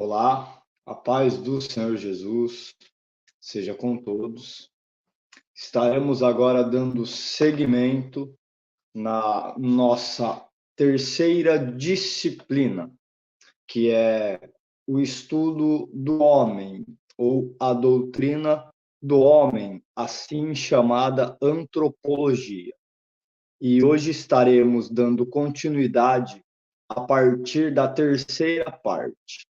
Olá, a paz do Senhor Jesus seja com todos. Estaremos agora dando seguimento na nossa terceira disciplina, que é o estudo do homem, ou a doutrina do homem, assim chamada antropologia. E hoje estaremos dando continuidade a partir da terceira parte.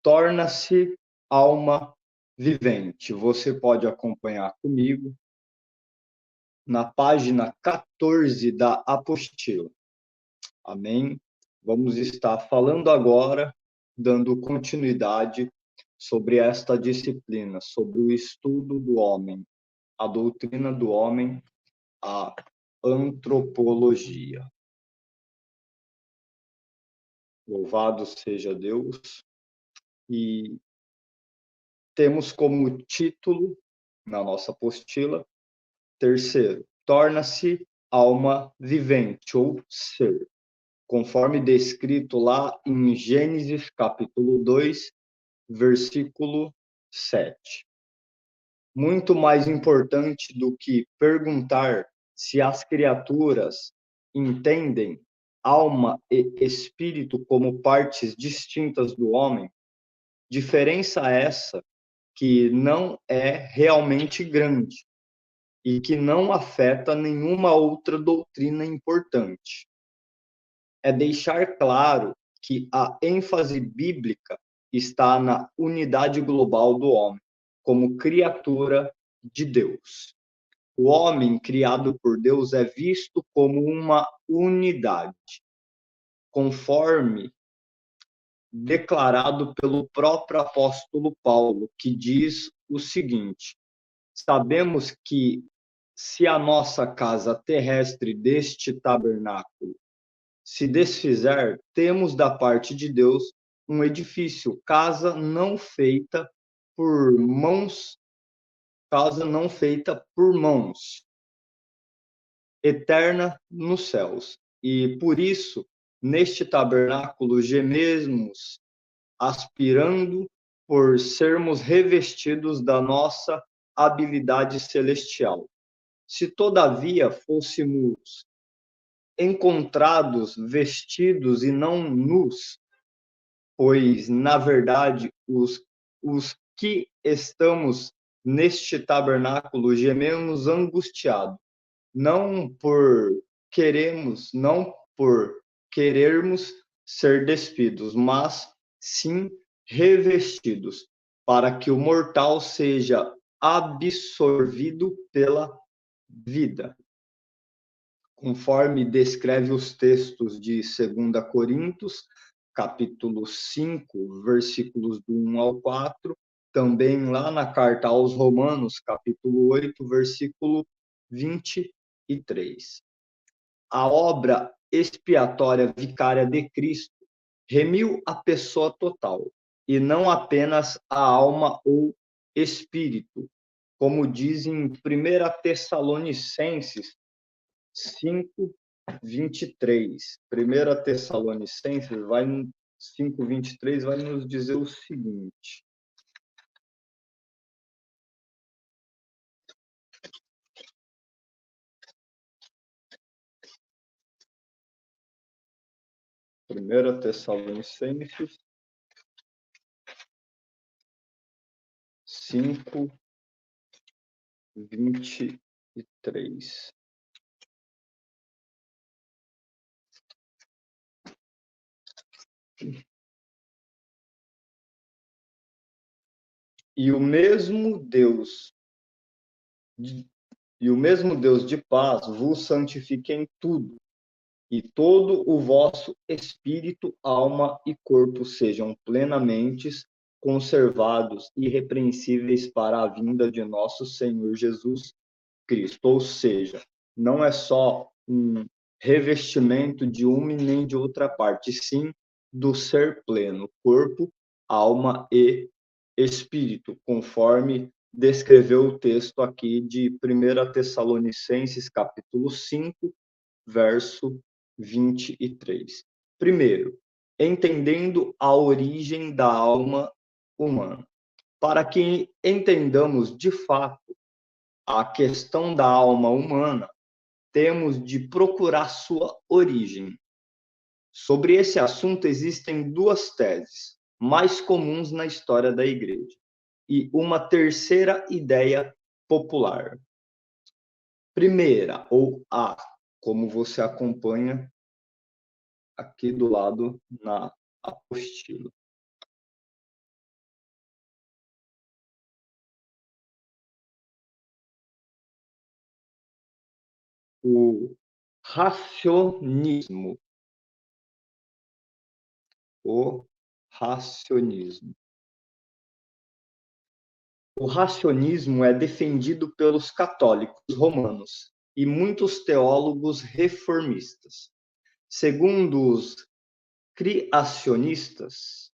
Torna-se alma vivente. Você pode acompanhar comigo na página 14 da apostila. Amém? Vamos estar falando agora, dando continuidade sobre esta disciplina, sobre o estudo do homem, a doutrina do homem, a antropologia. Louvado seja Deus. E temos como título, na nossa apostila, terceiro, torna-se alma vivente ou ser, conforme descrito lá em Gênesis capítulo 2, versículo 7. Muito mais importante do que perguntar se as criaturas entendem alma e espírito como partes distintas do homem, diferença essa que não é realmente grande e que não afeta nenhuma outra doutrina importante. É deixar claro que a ênfase bíblica está na unidade global do homem, como criatura de Deus. O homem criado por Deus é visto como uma unidade, conforme declarado pelo próprio apóstolo Paulo, que diz o seguinte: sabemos que se a nossa casa terrestre deste tabernáculo se desfizer, temos da parte de Deus um edifício, casa não feita por mãos, eterna nos céus. E por isso, neste tabernáculo gememos, aspirando por sermos revestidos da nossa habilidade celestial. Se todavia fôssemos encontrados vestidos e não nus, pois, na verdade, os que estamos neste tabernáculo gememos angustiados, não por querermos ser despidos, mas sim revestidos, para que o mortal seja absorvido pela vida, conforme descreve os textos de 2 Coríntios, capítulo 5, versículos do 1 ao 4, também lá na carta aos Romanos, capítulo 8, versículo 23. A obra expiatória vicária de Cristo remiu a pessoa total, e não apenas a alma ou espírito, como diz em 1 Tessalonicenses 5, 23. 1 Tessalonicenses 5, 23 vai nos dizer o seguinte: Primeira Tessalonicenses 5, 23. E o mesmo Deus de paz vos santifique em tudo, e todo o vosso espírito, alma e corpo sejam plenamente conservados e irrepreensíveis para a vinda de nosso Senhor Jesus Cristo. Ou seja, não é só um revestimento de uma e nem de outra parte, sim do ser pleno, corpo, alma e espírito, conforme descreveu o texto aqui de 1 Tessalonicenses, capítulo 5, verso 23. Primeiro, entendendo a origem da alma humana. Para que entendamos de fato a questão da alma humana, temos de procurar sua origem. Sobre esse assunto existem duas teses mais comuns na história da Igreja e uma terceira ideia popular. Primeira, ou A, como você acompanha aqui do lado na apostila. O racionismo. O racionismo. O racionismo é defendido pelos católicos romanos e muitos teólogos reformistas. Segundo os criacionistas,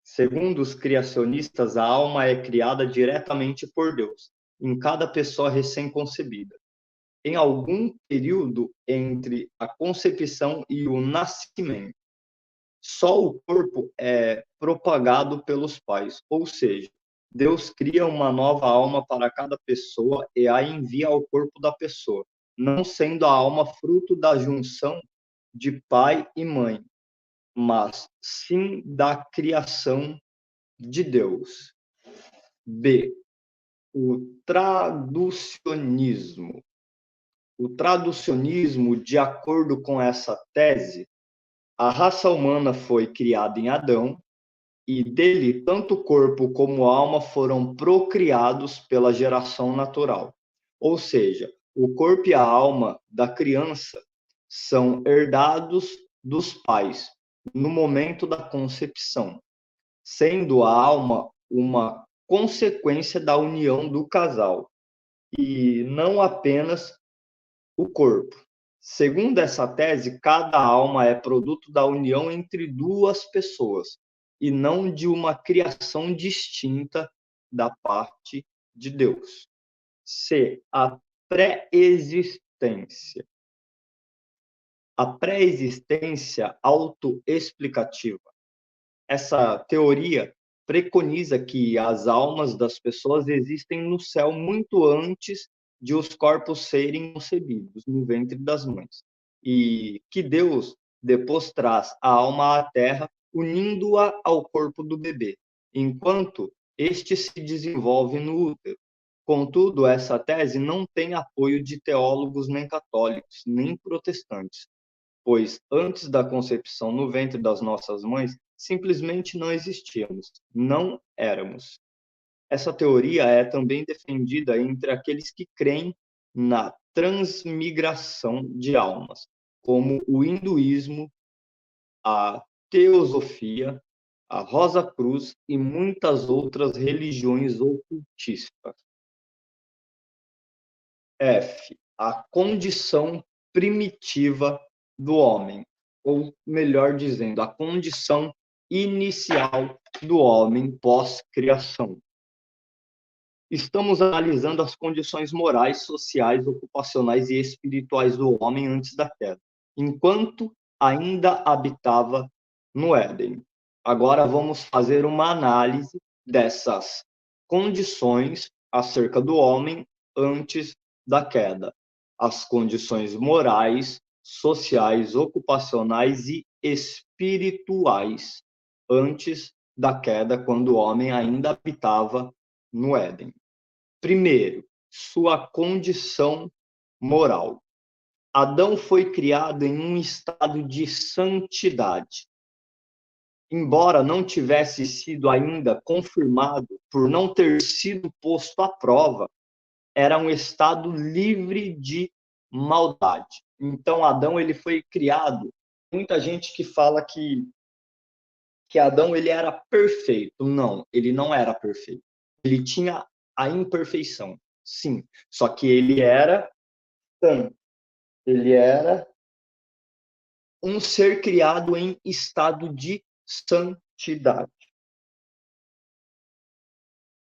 Segundo os criacionistas, a alma é criada diretamente por Deus, em cada pessoa recém-concebida. Em algum período entre a concepção e o nascimento, só o corpo é propagado pelos pais, ou seja, Deus cria uma nova alma para cada pessoa e a envia ao corpo da pessoa, não sendo a alma fruto da junção de pai e mãe, mas sim da criação de Deus. B. O traducionismo. O traducionismo, de acordo com essa tese, a raça humana foi criada em Adão e dele tanto o corpo como a alma foram procriados pela geração natural. Ou seja, o corpo e a alma da criança são herdados dos pais no momento da concepção, sendo a alma uma consequência da união do casal e não apenas o corpo. Segundo essa tese, cada alma é produto da união entre duas pessoas e não de uma criação distinta da parte de Deus. C. A pré-existência. A pré-existência autoexplicativa. Essa teoria preconiza que as almas das pessoas existem no céu muito antes de os corpos serem concebidos no ventre das mães. E que Deus depois traz a alma à terra, unindo-a ao corpo do bebê, enquanto este se desenvolve no útero. Contudo, essa tese não tem apoio de teólogos nem católicos, nem protestantes, pois antes da concepção no ventre das nossas mães, simplesmente não existíamos, não éramos. Essa teoria é também defendida entre aqueles que creem na transmigração de almas, como o hinduísmo, a teosofia, a Rosa Cruz e muitas outras religiões ocultistas. F. A condição primitiva do homem, ou melhor dizendo, a condição inicial do homem pós-criação. Estamos analisando as condições morais, sociais, ocupacionais e espirituais do homem antes da queda, enquanto ainda habitava no Éden. Agora vamos fazer uma análise dessas condições acerca do homem antes da queda. As condições morais, sociais, ocupacionais e espirituais antes da queda, quando o homem ainda habitava no Éden. Primeiro, sua condição moral. Adão foi criado em um estado de santidade. Embora não tivesse sido ainda confirmado por não ter sido posto à prova, era um estado livre de maldade. Então, Adão ele foi criado. Muita gente que fala que Adão ele era perfeito. Não, ele não era perfeito. Ele tinha a imperfeição, sim. Só que ele era santo. Ele era um ser criado em estado de santidade.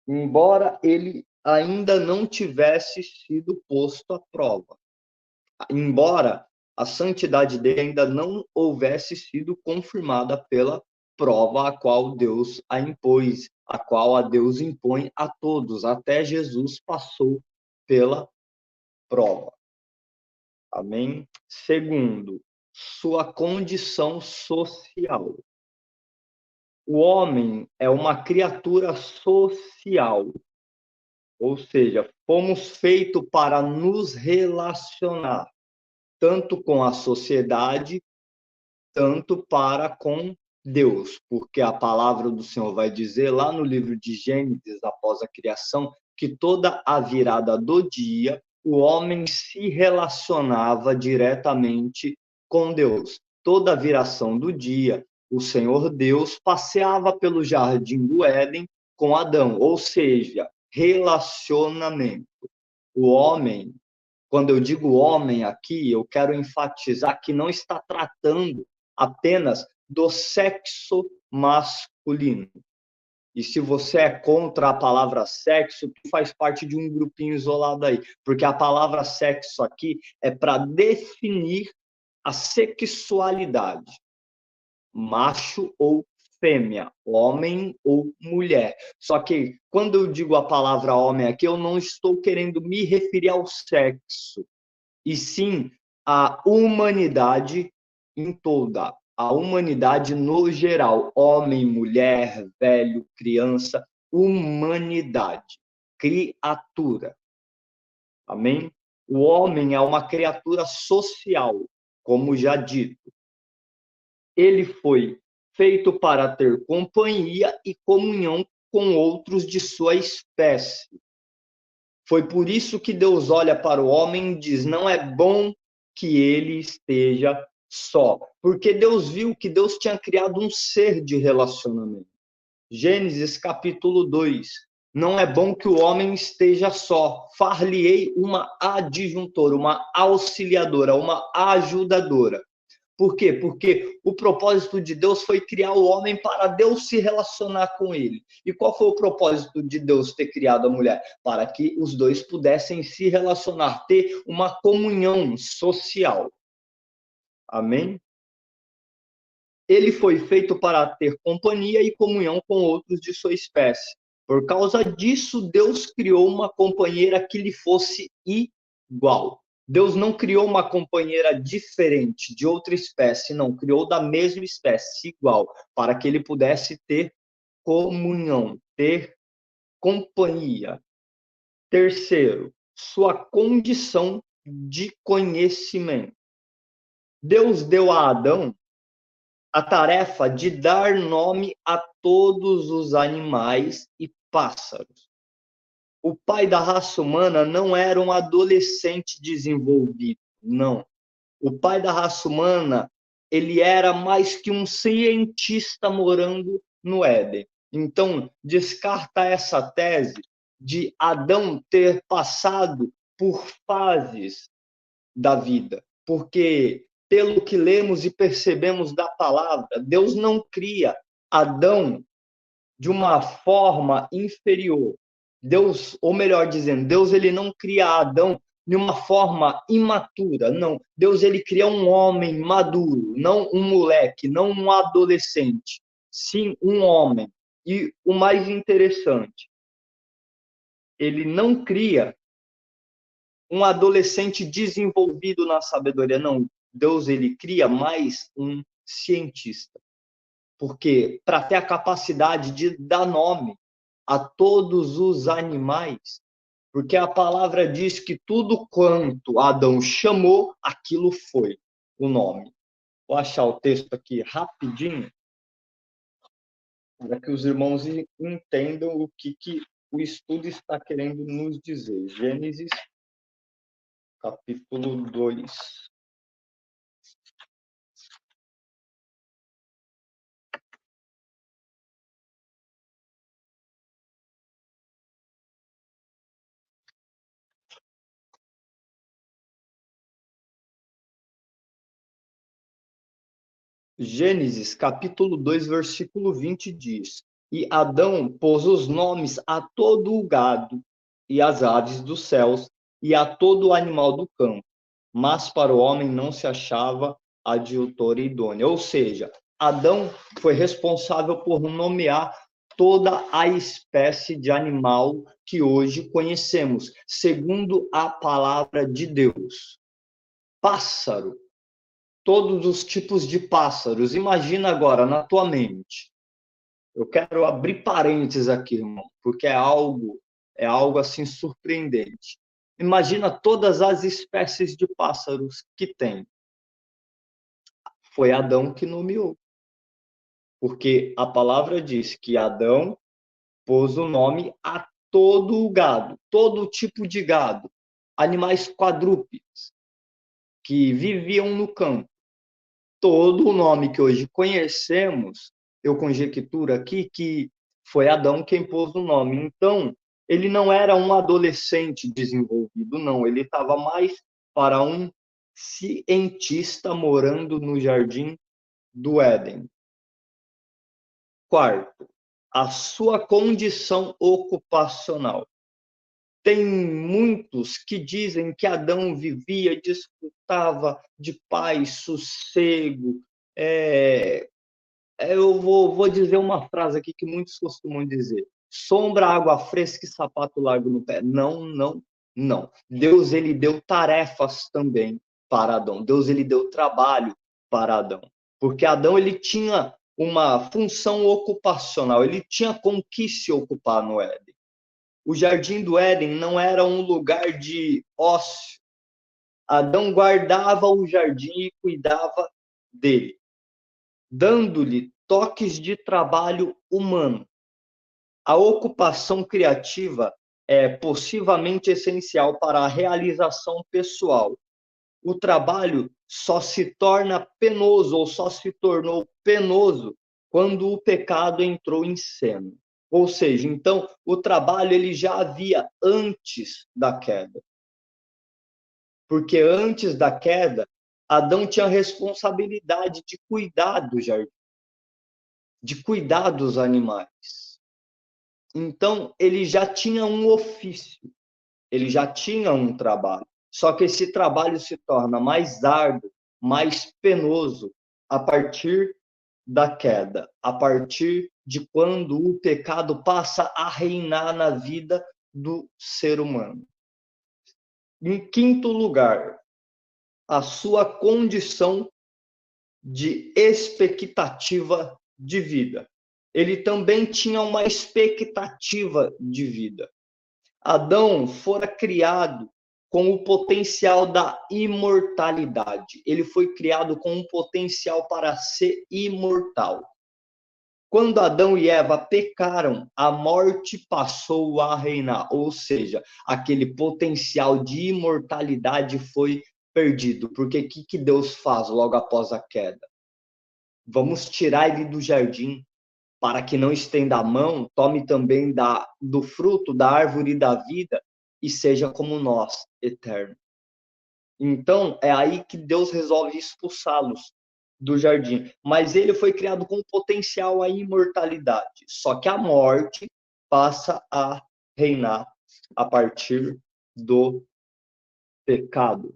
Embora ele ainda não tivesse sido posto à prova. Embora a santidade dele ainda não houvesse sido confirmada pela prova a qual Deus a impôs, a qual a Deus impõe a todos. Até Jesus passou pela prova. Amém? Segundo, sua condição social. O homem é uma criatura social, ou seja, fomos feitos para nos relacionar, tanto com a sociedade, tanto para com Deus, porque a palavra do Senhor vai dizer lá no livro de Gênesis, após a criação, que toda a virada do dia, o homem se relacionava diretamente com Deus. Toda a viração do dia, o Senhor Deus passeava pelo jardim do Éden com Adão, ou seja, relacionamento. O homem, quando eu digo homem aqui, eu quero enfatizar que não está tratando apenas do sexo masculino. E se você é contra a palavra sexo, tu faz parte de um grupinho isolado aí, porque a palavra sexo aqui é para definir a sexualidade, macho ou fêmea, homem ou mulher. Só que quando eu digo a palavra homem aqui, eu não estou querendo me referir ao sexo, e sim à humanidade em toda, a humanidade no geral, homem, mulher, velho, criança, humanidade, criatura. Amém? O homem é uma criatura social, como já dito. Ele foi feito para ter companhia e comunhão com outros de sua espécie. Foi por isso que Deus olha para o homem e diz: não é bom que ele esteja só. Porque Deus viu que Deus tinha criado um ser de relacionamento. Gênesis capítulo 2. Não é bom que o homem esteja só. Far-lhe-ei uma adjuntora, uma auxiliadora, uma ajudadora. Por quê? Porque o propósito de Deus foi criar o homem para Deus se relacionar com ele. E qual foi o propósito de Deus ter criado a mulher? Para que os dois pudessem se relacionar, ter uma comunhão social. Amém? Ele foi feito para ter companhia e comunhão com outros de sua espécie. Por causa disso, Deus criou uma companheira que lhe fosse igual. Deus não criou uma companheira diferente, de outra espécie, não. Criou da mesma espécie, igual, para que ele pudesse ter comunhão, ter companhia. Terceiro, sua condição de conhecimento. Deus deu a Adão a tarefa de dar nome a todos os animais e pássaros. O pai da raça humana não era um adolescente desenvolvido, não. O pai da raça humana, ele era mais que um cientista morando no Éden. Então, descarta essa tese de Adão ter passado por fases da vida, porque pelo que lemos e percebemos da palavra, Deus não cria Adão de uma forma inferior. Deus, ou melhor dizendo, Deus ele não cria Adão de uma forma imatura, não. Deus ele cria um homem maduro, não um moleque, não um adolescente, sim um homem. E o mais interessante, ele não cria um adolescente desenvolvido na sabedoria, não. Deus ele cria mais um cientista. Porque para ter a capacidade de dar nome a todos os animais, porque a palavra diz que tudo quanto Adão chamou, aquilo foi o nome. Vou achar o texto aqui rapidinho, para que os irmãos entendam o que o estudo está querendo nos dizer. Gênesis, capítulo 2. Gênesis, capítulo 2, versículo 20 diz: E Adão pôs os nomes a todo o gado, e às aves dos céus, e a todo o animal do campo. mas para o homem não se achava adjutora idônea. Ou seja, Adão foi responsável por nomear toda a espécie de animal que hoje conhecemos, segundo a palavra de Deus. Pássaro, todos os tipos de pássaros. Imagina agora na tua mente. Eu quero abrir parênteses aqui, irmão, porque é algo assim surpreendente. Imagina todas as espécies de pássaros que tem. Foi Adão que nomeou. Porque a palavra diz que Adão pôs o nome a todo o gado, todo tipo de gado, animais quadrúpedes que viviam no campo. Todo o nome que hoje conhecemos, eu conjecturo aqui que foi Adão quem pôs o nome. Então, ele não era um adolescente desenvolvido, não. Ele estava mais para um cientista morando no jardim do Éden. Quarto, a sua condição ocupacional. Tem muitos que dizem que Adão vivia, desfrutava de paz, sossego. Eu vou dizer uma frase aqui que muitos costumam dizer: sombra, água fresca e sapato largo no pé. Não, não, não. Deus, ele deu tarefas também para Adão. Deus, ele deu trabalho para Adão. Porque Adão, ele tinha uma função ocupacional, ele tinha com que se ocupar no Éden. O jardim do Éden não era um lugar de ócio. Adão guardava o jardim e cuidava dele, dando-lhe toques de trabalho humano. A ocupação criativa é possivelmente essencial para a realização pessoal. O trabalho só se torna penoso ou só se tornou penoso quando o pecado entrou em cena. Ou seja, então, o trabalho ele já havia antes da queda. Porque antes da queda, Adão tinha a responsabilidade de cuidar do jardim, de cuidar dos animais. Então, ele já tinha um ofício, ele já tinha um trabalho. Só que esse trabalho se torna mais árduo, mais penoso a partir da queda, a partir de quando o pecado passa a reinar na vida do ser humano. Em quinto lugar, a sua condição de expectativa de vida. Ele também tinha uma expectativa de vida. Adão fora criado com o potencial da imortalidade. Ele foi criado com um potencial para ser imortal. Quando Adão e Eva pecaram, a morte passou a reinar, ou seja, aquele potencial de imortalidade foi perdido. Porque o que Deus faz logo após a queda? Vamos tirar ele do jardim, para que não estenda a mão, tome também do fruto da árvore da vida e seja como nós, eterno. Então, é aí que Deus resolve expulsá-los do jardim. Mas ele foi criado com potencial à imortalidade. Só que a morte passa a reinar a partir do pecado.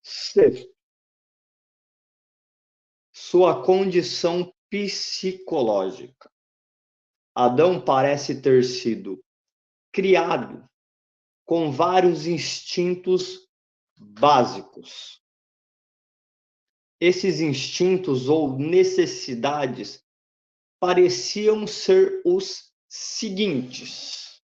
Sexto, sua condição psicológica. Adão parece ter sido criado com vários instintos básicos. Esses instintos ou necessidades pareciam ser os seguintes.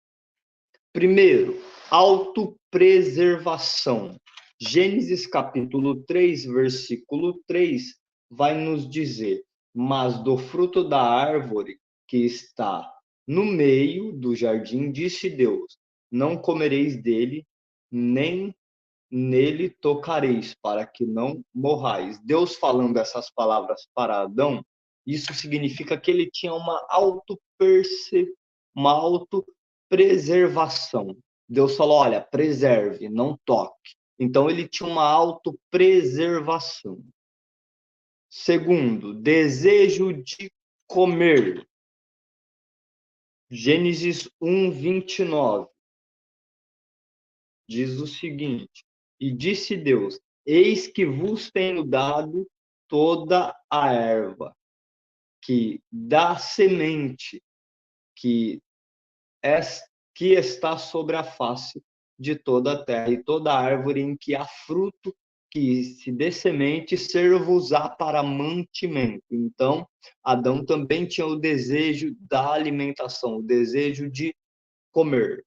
Primeiro, autopreservação. Gênesis capítulo 3, versículo 3, vai nos dizer: mas do fruto da árvore que está no meio do jardim, disse Deus: não comereis dele, nem nele tocareis, para que não morrais. Deus falando essas palavras para Adão, Isso significa que ele tinha uma autopreservação. Deus falou: olha, preserve, não toque. Então ele tinha uma autopreservação. Segundo, desejo de comer. Gênesis 1:29 diz o seguinte: e disse Deus: eis que vos tenho dado toda a erva que dá semente, que é, que está sobre a face de toda a terra, e toda árvore em que há fruto, que se dê semente, ser-vos-á para mantimento. Então, Adão também tinha o desejo da alimentação, o desejo de comer.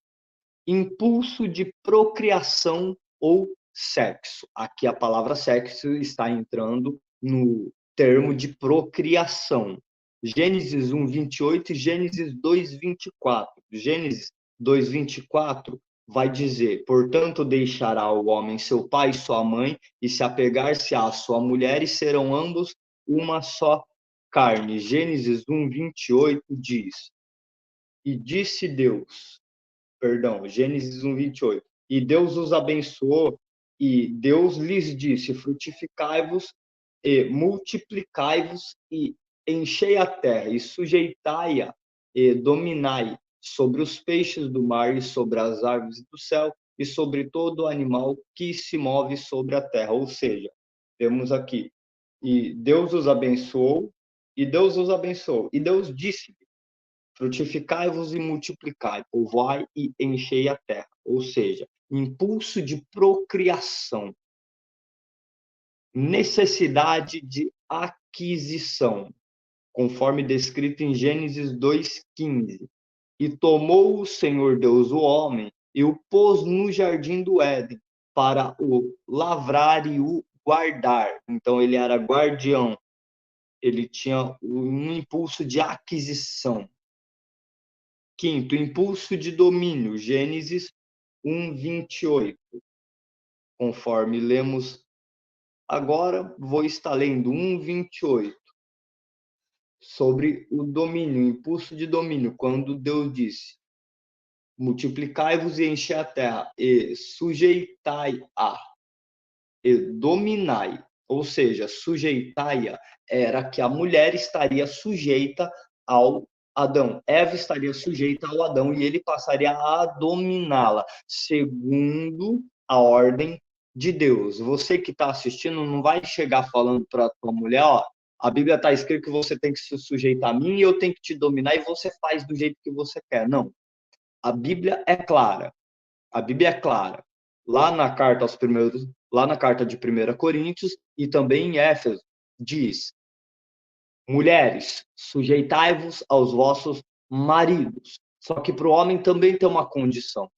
Impulso de procriação ou sexo. Aqui a palavra sexo está entrando no termo de procriação. Gênesis 1:28 e Gênesis 2:24. Gênesis 2:24 vai dizer: portanto, deixará o homem seu pai e sua mãe, e se apegar-se à sua mulher, e serão ambos uma só carne. Gênesis 1:28 diz: e disse Deus, perdão, Gênesis 1:28. E Deus os abençoou, e Deus lhes disse: frutificai-vos e multiplicai-vos e enchei a terra e sujeitai-a e dominai sobre os peixes do mar e sobre as aves do céu e sobre todo animal que se move sobre a terra. Ou seja, temos aqui: e Deus os abençoou, e Deus os abençoou, e Deus disse: frutificai-vos e multiplicai, povoai e enchei a terra. Ou seja, impulso de procriação, necessidade de aquisição, conforme descrito em Gênesis 2:15. E tomou o Senhor Deus o homem e o pôs no jardim do Éden para o lavrar e o guardar. Então ele era guardião, ele tinha um impulso de aquisição. Quinto, impulso de domínio, Gênesis 1:28. Conforme lemos agora, vou estar lendo 1:28 sobre o domínio, impulso de domínio, quando Deus disse: multiplicai-vos e enchei a terra, e sujeitai-a, e dominai. Ou seja, sujeitai-a era que a mulher estaria sujeita ao Adão. Eva estaria sujeita ao Adão e ele passaria a dominá-la, segundo a ordem de Deus. Você que está assistindo não vai chegar falando para a tua mulher: ó, a Bíblia está escrito que você tem que se sujeitar a mim e eu tenho que te dominar e você faz do jeito que você quer. Não. A Bíblia é clara. A Bíblia é clara. Lá na carta de 1 Coríntios e também em Éfeso, diz: mulheres, sujeitai-vos aos vossos maridos. Só que para o homem também tem uma condição.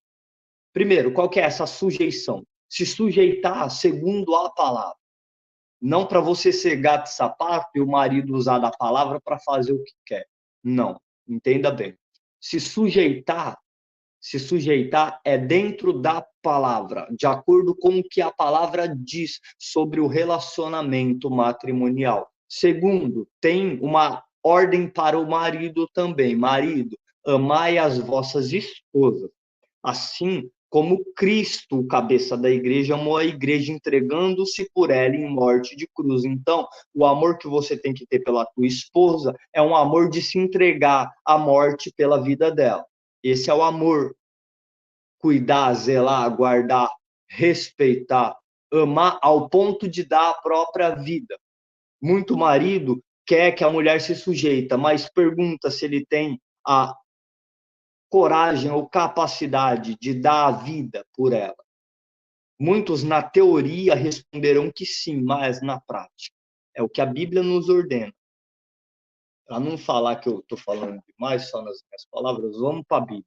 Primeiro, qual que é essa sujeição? Se sujeitar segundo a palavra. Não para você ser gato e sapato e o marido usar da palavra para fazer o que quer. Não, entenda bem. Se sujeitar é dentro da palavra, de acordo com o que a palavra diz sobre o relacionamento matrimonial. Segundo, tem uma ordem para o marido também. Marido, amai as vossas esposas, assim como Cristo, o cabeça da igreja, amou a igreja entregando-se por ela em morte de cruz. Então, o amor que você tem que ter pela tua esposa é um amor de se entregar à morte pela vida dela. Esse é o amor. Cuidar, zelar, guardar, respeitar, amar ao ponto de dar a própria vida. Muito marido quer que a mulher se sujeita, mas pergunta se ele tem a coragem ou capacidade de dar a vida por ela. Muitos, na teoria, responderão que sim, mas na prática. É o que a Bíblia nos ordena. Para não falar que eu estou falando demais só nas minhas palavras, vamos para a Bíblia.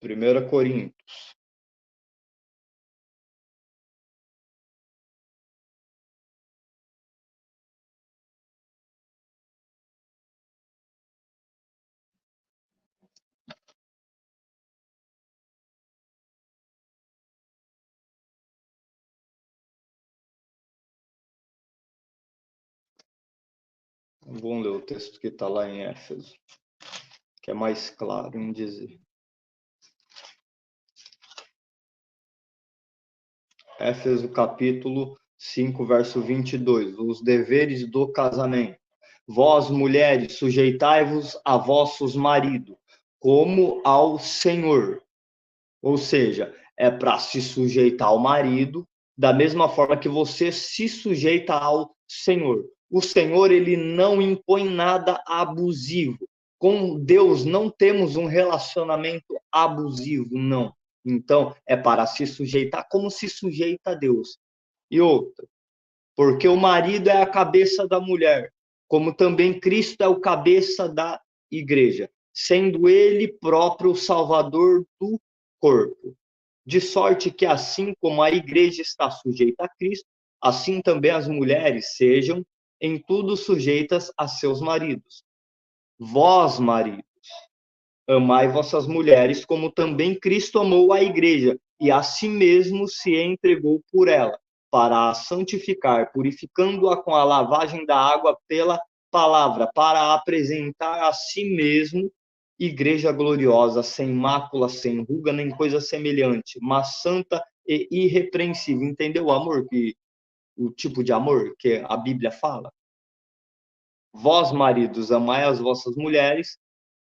Primeira Coríntios. Vamos ler o texto que está lá em Éfeso, que é mais claro em dizer. Éfeso capítulo 5, verso 22. Os deveres do casamento. Vós, mulheres, sujeitai-vos a vossos maridos, como ao Senhor. Ou seja, é para se sujeitar ao marido, da mesma forma que você se sujeita ao Senhor. O Senhor, ele não impõe nada abusivo. Com Deus não temos um relacionamento abusivo, não. Então, é para se sujeitar como se sujeita a Deus. E outra, porque o marido é a cabeça da mulher, como também Cristo é o cabeça da igreja, sendo ele próprio o salvador do corpo. De sorte que, assim como a igreja está sujeita a Cristo, assim também as mulheres sejam em tudo sujeitas a seus maridos. Vós, maridos, amai vossas mulheres, como também Cristo amou a igreja, e a si mesmo se entregou por ela, para a santificar, purificando-a com a lavagem da água pela palavra, para apresentar a si mesmo igreja gloriosa, sem mácula, sem ruga, nem coisa semelhante, mas santa e irrepreensível. Entendeu o amor, o tipo de amor que a Bíblia fala? Vós, maridos, amai as vossas mulheres,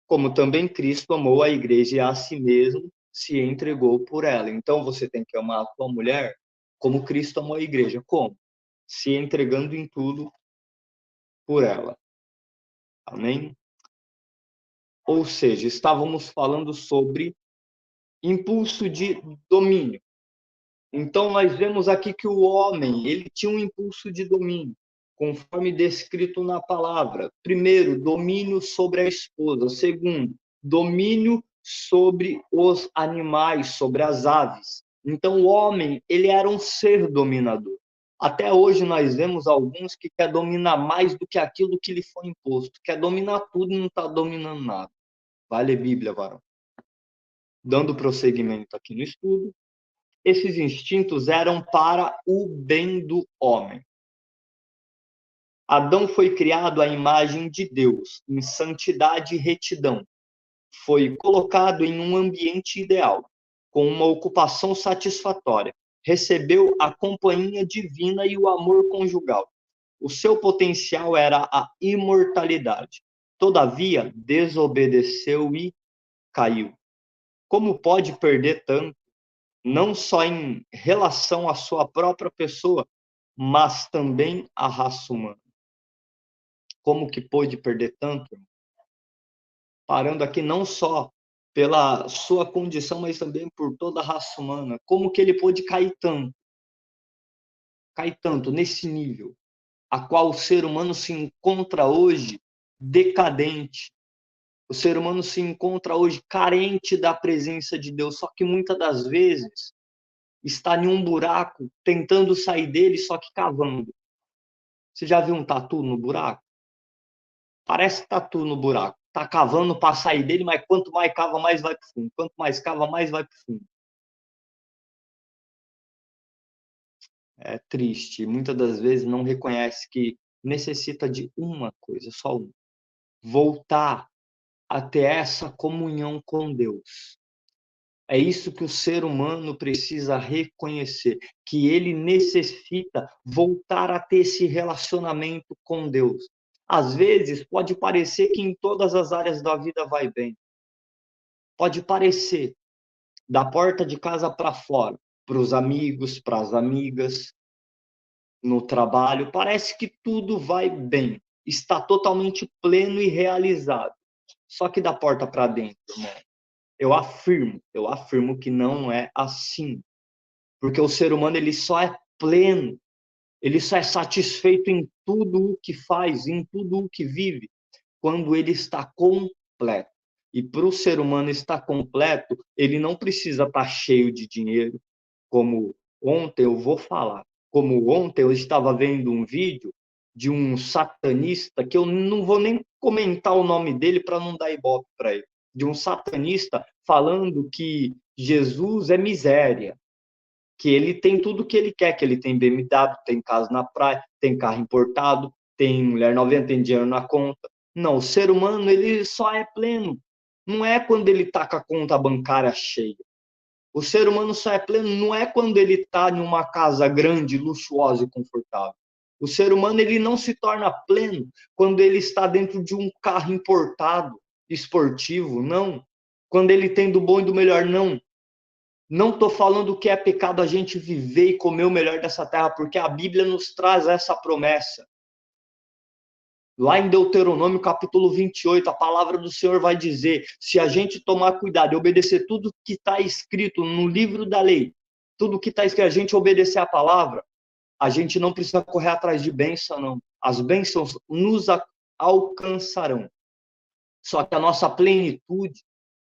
como também Cristo amou a igreja e a si mesmo se entregou por ela. Então você tem que amar a tua mulher como Cristo amou a igreja. Como? Se entregando em tudo por ela. Amém? Ou seja, estávamos falando sobre impulso de domínio. Então nós vemos aqui que o homem, ele tinha um impulso de domínio, conforme descrito na palavra. Primeiro, domínio sobre a esposa. Segundo, domínio sobre os animais, sobre as aves. Então o homem, ele era um ser dominador. Até hoje nós vemos alguns que quer dominar mais do que aquilo que lhe foi imposto. Quer dominar tudo e não está dominando nada. Vale Bíblia, varão. Dando prosseguimento aqui no estudo, esses instintos eram para o bem do homem. Adão foi criado à imagem de Deus, em santidade e retidão. Foi colocado em um ambiente ideal, com uma ocupação satisfatória. Recebeu a companhia divina e o amor conjugal. O seu potencial era a imortalidade. Todavia, desobedeceu e caiu. Como pode perder tanto? Não só em relação à sua própria pessoa, mas também à raça humana. Como que pôde perder tanto? Parando aqui não só pela sua condição, mas também por toda a raça humana. Como que ele pôde cair tanto nesse nível, a qual o ser humano se encontra hoje decadente. O ser humano se encontra hoje carente da presença de Deus, só que muitas das vezes está em um buraco, tentando sair dele, só que cavando. Você já viu um tatu no buraco? Parece tatu no buraco. Tá cavando para sair dele, mas quanto mais cava, mais vai para o fundo. Quanto mais cava, mais vai para o fundo. É triste. Muitas das vezes não reconhece que necessita de uma coisa, só uma. Voltar a ter essa comunhão com Deus. É isso que o ser humano precisa reconhecer, que ele necessita voltar a ter esse relacionamento com Deus. Às vezes, pode parecer que em todas as áreas da vida vai bem. Pode parecer, da porta de casa para fora, para os amigos, para as amigas, no trabalho, parece que tudo vai bem, está totalmente pleno e realizado. Só que da porta para dentro, irmão, eu afirmo que não é assim. Porque o ser humano ele só é pleno, ele só é satisfeito em tudo o que faz, em tudo o que vive, quando ele está completo. E para o ser humano estar completo, ele não precisa estar cheio de dinheiro, como ontem eu vou falar. Como ontem eu estava vendo um vídeo de um satanista, que eu não vou nem comentar o nome dele para não dar ibope para ele, de um satanista falando que Jesus é miséria, que ele tem tudo o que ele quer, que ele tem BMW, tem casa na praia, tem carro importado, tem mulher nova, tem dinheiro na conta. Não, o ser humano, ele só é pleno. Não é quando ele está com a conta bancária cheia. O ser humano só é pleno não é quando ele está em uma casa grande, luxuosa e confortável. O ser humano ele não se torna pleno quando ele está dentro de um carro importado, esportivo, não. Quando ele tem do bom e do melhor, não. Não estou falando que é pecado a gente viver e comer o melhor dessa terra, porque a Bíblia nos traz essa promessa. Lá em Deuteronômio, capítulo 28, a palavra do Senhor vai dizer, se a gente tomar cuidado e obedecer tudo que está escrito no livro da lei, tudo que está escrito, a gente obedecer a palavra, a gente não precisa correr atrás de bênção, não. As bênçãos nos alcançarão. Só que a nossa plenitude,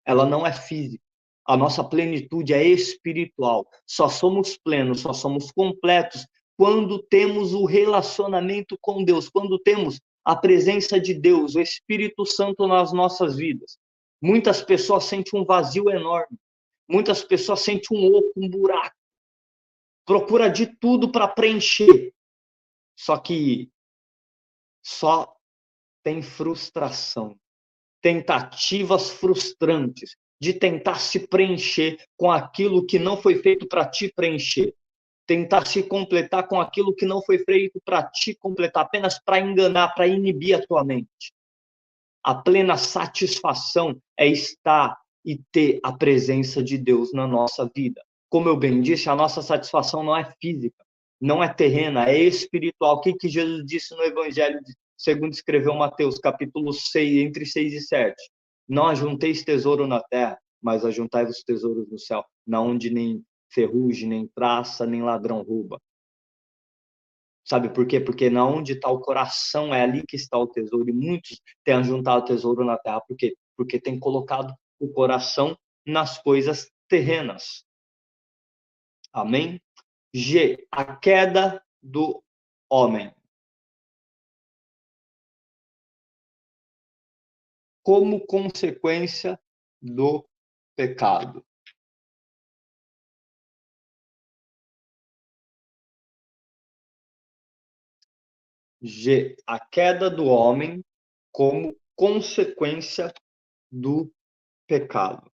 ela não é física. A nossa plenitude é espiritual. Só somos plenos, só somos completos quando temos o relacionamento com Deus, quando temos a presença de Deus, o Espírito Santo nas nossas vidas. Muitas pessoas sentem um vazio enorme. Muitas pessoas sentem um oco, um buraco. Procura de tudo para preencher. Só que só tem frustração. Tentativas frustrantes de tentar se preencher com aquilo que não foi feito para te preencher. Tentar se completar com aquilo que não foi feito para te completar, apenas para enganar, para inibir a tua mente. A plena satisfação é estar e ter a presença de Deus na nossa vida. Como eu bem disse, a nossa satisfação não é física, não é terrena, é espiritual. O que Jesus disse no Evangelho, segundo escreveu Mateus, capítulo 6, entre 6 e 7? Não ajunteis tesouro na terra, mas ajuntai-vos tesouros no céu, na onde nem ferrugem, nem traça, nem ladrão rouba. Sabe por quê? Porque na onde está o coração, é ali que está o tesouro. E muitos têm ajuntado o tesouro na terra. Por quê? Porque têm colocado o coração nas coisas terrenas. Amém? G. A queda do homem. Como consequência do pecado. G. A queda do homem como consequência do pecado.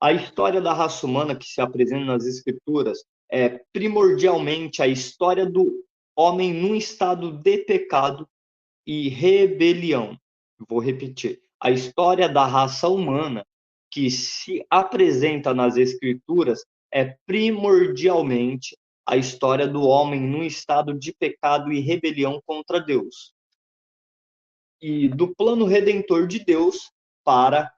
A história da raça humana que se apresenta nas Escrituras é primordialmente a história do homem num estado de pecado e rebelião. Vou repetir. A história da raça humana que se apresenta nas Escrituras é primordialmente a história do homem num estado de pecado e rebelião contra Deus. E do plano redentor de Deus para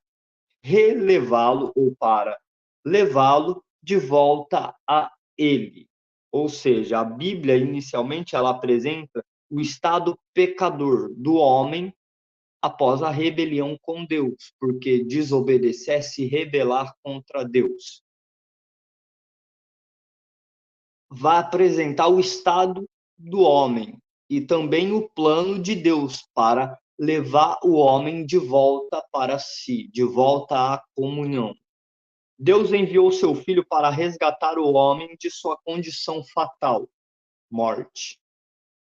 relevá-lo ou para levá-lo de volta a ele. Ou seja, a Bíblia inicialmente ela apresenta o estado pecador do homem após a rebelião com Deus, porque desobedecer é se rebelar contra Deus. Vai apresentar o estado do homem e também o plano de Deus para levar o homem de volta para si, de volta à comunhão. Deus enviou seu filho para resgatar o homem de sua condição fatal, morte.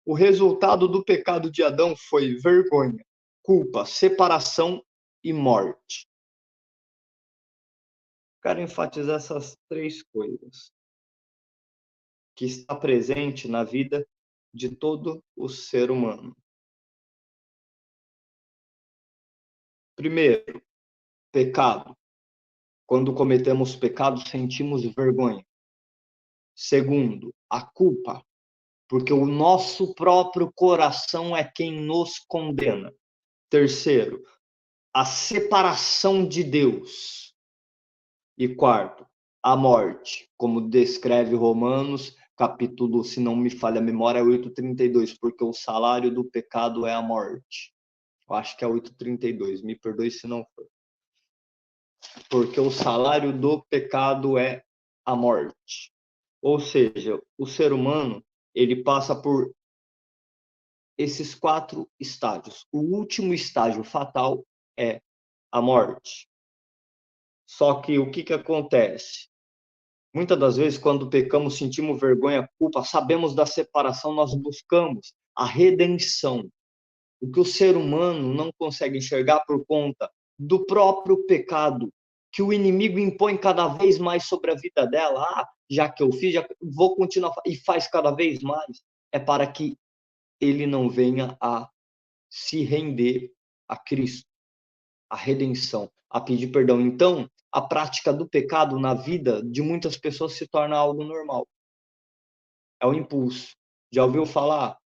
O resultado do pecado de Adão foi vergonha, culpa, separação e morte. Quero enfatizar essas três coisas que está presente na vida de todo o ser humano. Primeiro, pecado. Quando cometemos pecado, sentimos vergonha. Segundo, a culpa, porque o nosso próprio coração é quem nos condena. Terceiro, a separação de Deus. E quarto, a morte, como descreve Romanos, capítulo, se não me falha a memória, 8:32, porque o salário do pecado é a morte. Eu acho que é 8:32, me perdoe se não for. Porque o salário do pecado é a morte. Ou seja, o ser humano, ele passa por esses 4 estágios. O último estágio fatal é a morte. Só que o que acontece? Muitas das vezes, quando pecamos, sentimos vergonha, culpa, sabemos da separação, nós buscamos a redenção. O que o ser humano não consegue enxergar por conta do próprio pecado, que o inimigo impõe cada vez mais sobre a vida dela. Já que eu fiz, já vou continuar, e faz cada vez mais, é para que ele não venha a se render a Cristo, a redenção, a pedir perdão. Então, a prática do pecado na vida de muitas pessoas se torna algo normal. É o impulso. Já ouviu falar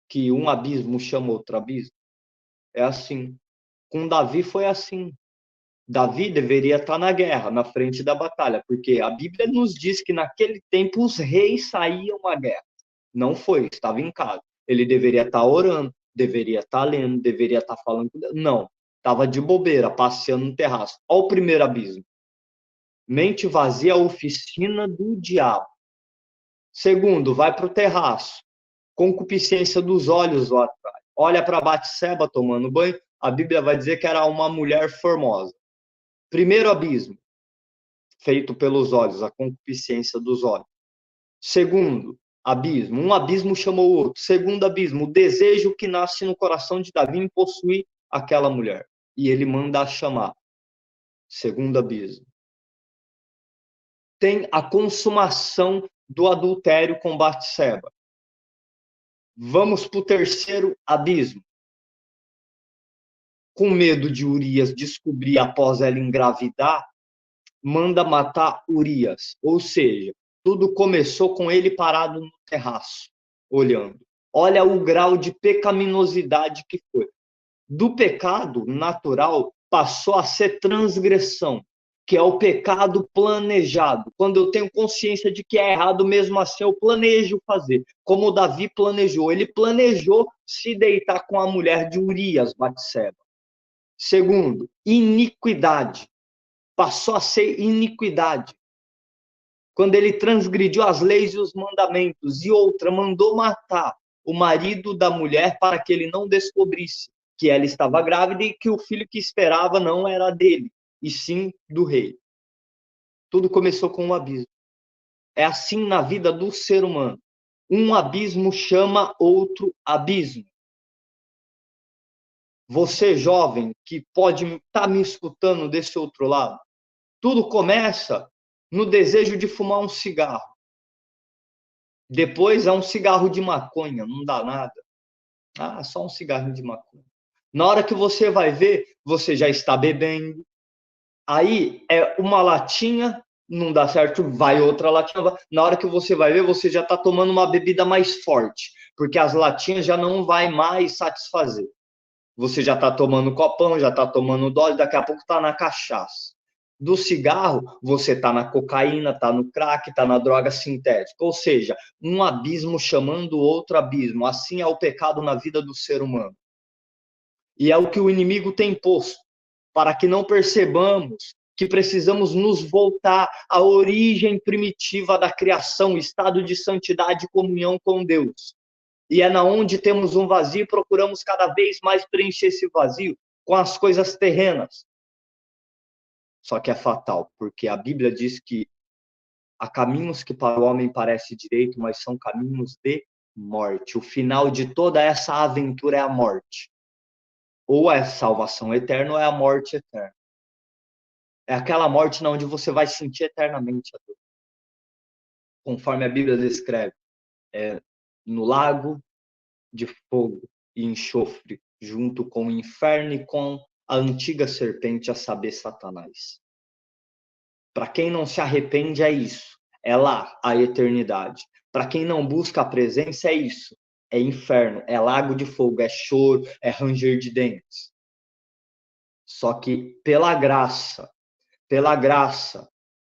que um abismo chama outro abismo? É assim. Com Davi foi assim. Davi deveria estar na guerra, na frente da batalha, porque a Bíblia nos diz que naquele tempo os reis saíam à guerra. Não foi, estava em casa. Ele deveria estar orando, deveria estar lendo, deveria estar falando. Não, estava de bobeira, passeando no terraço. Olha o primeiro abismo. Mente vazia, oficina do diabo. Segundo, vai para o terraço. Concupiscência dos olhos lá atrás. Olha para Batseba tomando banho. A Bíblia vai dizer que era uma mulher formosa. Primeiro abismo, feito pelos olhos, a concupiscência dos olhos. Segundo abismo, um abismo chamou o outro. Segundo abismo, o desejo que nasce no coração de Davi em possuir aquela mulher. E ele manda a chamar. Segundo abismo. Tem a consumação do adultério com Batseba. Vamos para o terceiro abismo. Com medo de Urias descobrir após ela engravidar, manda matar Urias. Ou seja, tudo começou com ele parado no terraço, olhando. Olha o grau de pecaminosidade que foi. Do pecado natural, passou a ser transgressão, que é o pecado planejado. Quando eu tenho consciência de que é errado, mesmo assim eu planejo fazer. Como o Davi planejou. Ele planejou se deitar com a mulher de Urias, Batseba. Segundo, iniquidade. Passou a ser iniquidade. Quando ele transgrediu as leis e os mandamentos. E outra, mandou matar o marido da mulher para que ele não descobrisse que ela estava grávida e que o filho que esperava não era dele, e sim do rei. Tudo começou com um abismo. É assim na vida do ser humano. Um abismo chama outro abismo. Você, jovem, que pode estar me escutando desse outro lado, tudo começa no desejo de fumar um cigarro. Depois é um cigarro de maconha, não dá nada. Só um cigarrinho de maconha. Na hora que você vai ver, você já está bebendo. Aí é uma latinha, não dá certo, vai outra latinha. Na hora que você vai ver, você já está tomando uma bebida mais forte, porque as latinhas já não vai mais satisfazer. Você já está tomando copão, já está tomando dose, daqui a pouco está na cachaça. Do cigarro, você está na cocaína, está no crack, está na droga sintética. Ou seja, um abismo chamando outro abismo. Assim é o pecado na vida do ser humano. E é o que o inimigo tem posto, para que não percebamos que precisamos nos voltar à origem primitiva da criação, estado de santidade e comunhão com Deus. E é na onde temos um vazio e procuramos cada vez mais preencher esse vazio com as coisas terrenas. Só que é fatal, porque a Bíblia diz que há caminhos que para o homem parece direito, mas são caminhos de morte. O final de toda essa aventura é a morte. Ou é salvação eterna ou é a morte eterna. É aquela morte onde você vai sentir eternamente a dor. Conforme a Bíblia descreve, no lago de fogo e enxofre, junto com o inferno e com a antiga serpente, a saber, Satanás. Para quem não se arrepende, é isso. É lá a eternidade. Para quem não busca a presença, é isso. É inferno, é lago de fogo, é choro, é ranger de dentes. Só que pela graça,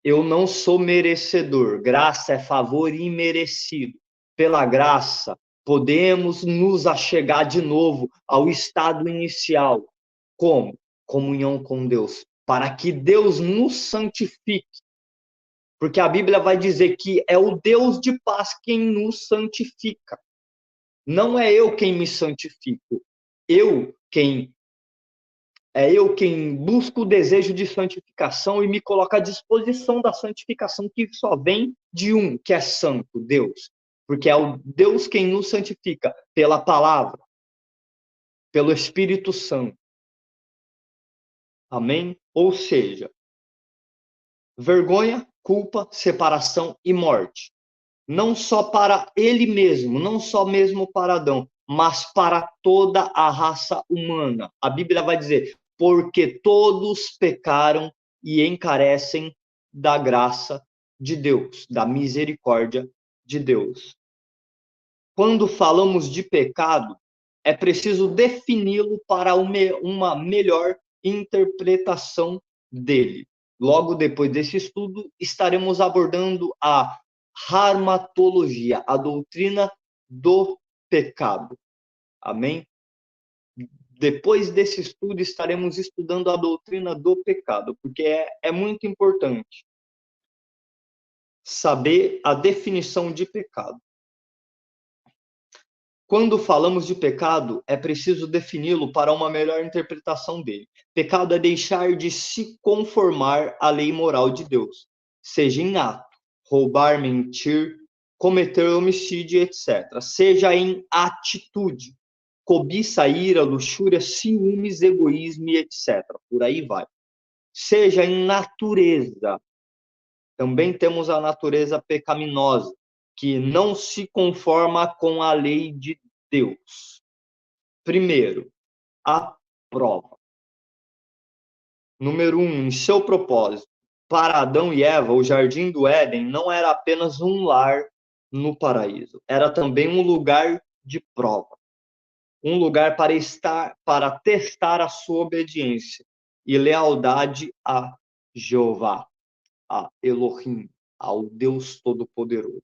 eu não sou merecedor. Graça é favor imerecido. Pela graça, podemos nos achegar de novo ao estado inicial. Como? Comunhão com Deus. Para que Deus nos santifique. Porque a Bíblia vai dizer que é o Deus de paz quem nos santifica. Não é eu quem me santifico. É eu quem busco o desejo de santificação e me coloco à disposição da santificação que só vem de um, que é santo, Deus. porque é o Deus quem nos santifica pela palavra, pelo Espírito Santo. Amém? Ou seja, vergonha, culpa, separação e morte. Não só para ele mesmo, não só mesmo para Adão, mas para toda a raça humana. A Bíblia vai dizer, porque todos pecaram e encarecem da graça de Deus, da misericórdia de Deus. Quando falamos de pecado, é preciso defini-lo para uma melhor interpretação dele. Logo depois desse estudo, estaremos abordando a harmatologia, a doutrina do pecado. Amém? Depois desse estudo, estaremos estudando a doutrina do pecado, porque é muito importante saber a definição de pecado. Quando falamos de pecado, é preciso defini-lo para uma melhor interpretação dele. Pecado é deixar de se conformar à lei moral de Deus, seja em ato, roubar, mentir, cometer homicídio, etc. Seja em atitude, cobiça, ira, luxúria, ciúmes, egoísmo, etc. Por aí vai. Seja em natureza. Também temos a natureza pecaminosa, que não se conforma com a lei de Deus. Primeiro, a prova. Número 1, em seu propósito. Para Adão e Eva, o jardim do Éden não era apenas um lar no paraíso, era também um lugar de prova. Um lugar para testar a sua obediência e lealdade a Jeová, a Elohim, ao Deus Todo-Poderoso.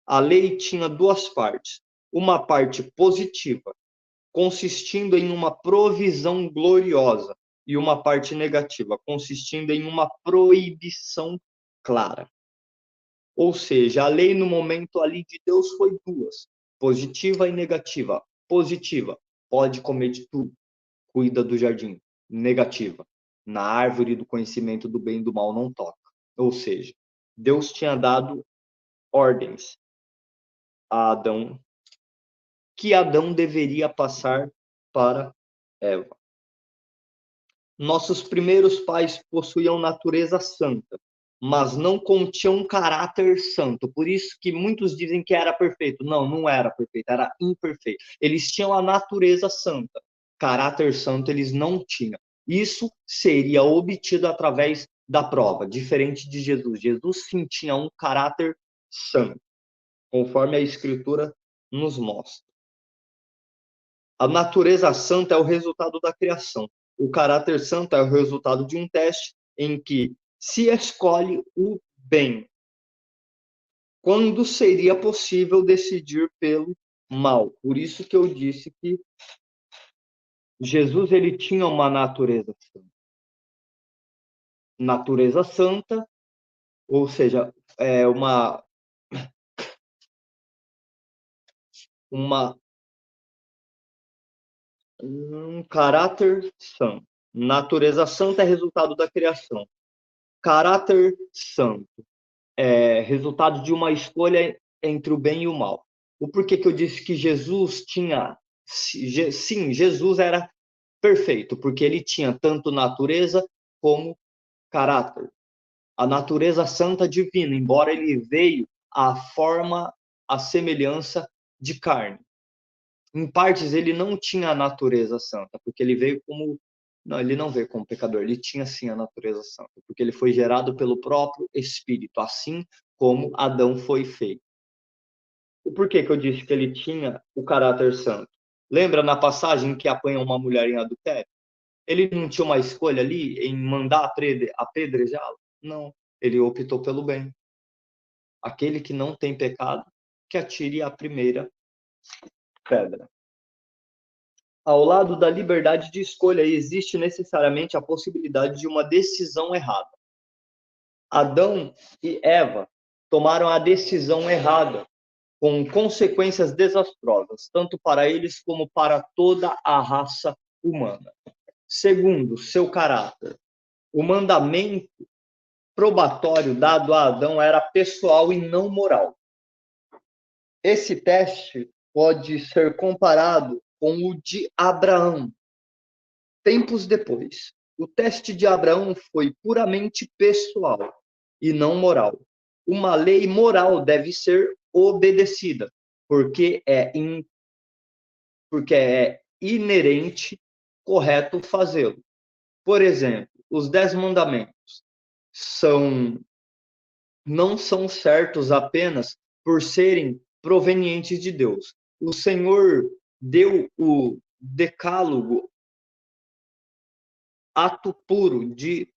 A lei tinha duas partes. Uma parte positiva, consistindo em uma provisão gloriosa, e uma parte negativa, consistindo em uma proibição clara. Ou seja, a lei no momento ali de Deus foi duas, positiva e negativa. Positiva, pode comer de tudo, cuida do jardim. Negativa, na árvore do conhecimento do bem e do mal não toca. Ou seja, Deus tinha dado ordens a Adão, que Adão deveria passar para Eva. Nossos primeiros pais possuíam natureza santa, mas não continham um caráter santo. Por isso que muitos dizem que era perfeito. Não, não era perfeito, era imperfeito. Eles tinham a natureza santa, caráter santo eles não tinham. Isso seria obtido através da prova, diferente de Jesus. Jesus sim tinha um caráter santo, conforme a Escritura nos mostra. A natureza santa é o resultado da criação. O caráter santo é o resultado de um teste em que se escolhe o bem. Quando seria possível decidir pelo mal? Por isso que eu disse que Jesus ele tinha uma natureza santa. Natureza santa, ou seja, é um caráter santo. Natureza santa é resultado da criação. Caráter santo é resultado de uma escolha entre o bem e o mal. O porquê que eu disse que Jesus tinha... Sim, Jesus era perfeito, porque ele tinha tanto natureza como caráter. A natureza santa divina, embora ele veio à forma, à semelhança de carne. Em partes, ele não tinha a natureza santa, porque ele veio como... Não, ele não veio como pecador, ele tinha sim a natureza santa, porque ele foi gerado pelo próprio Espírito, assim como Adão foi feito. O porquê que eu disse que ele tinha o caráter santo? Lembra na passagem que apanha uma mulher em adultério? Ele não tinha uma escolha ali em mandar apedrejá-lo? Não, ele optou pelo bem. Aquele que não tem pecado, que atire a primeira pedra. Ao lado da liberdade de escolha, existe necessariamente a possibilidade de uma decisão errada. Adão e Eva tomaram a decisão errada, com consequências desastrosas, tanto para eles como para toda a raça humana. Segundo, seu caráter. O mandamento probatório dado a Adão era pessoal e não moral. Esse teste pode ser comparado com o de Abraão, tempos depois. O teste de Abraão foi puramente pessoal e não moral. Uma lei moral deve ser obedecida, porque é inerente, correto fazê-lo. Por exemplo, os 10 mandamentos são não são certos apenas por serem provenientes de Deus. O Senhor deu o decálogo, ato puro de,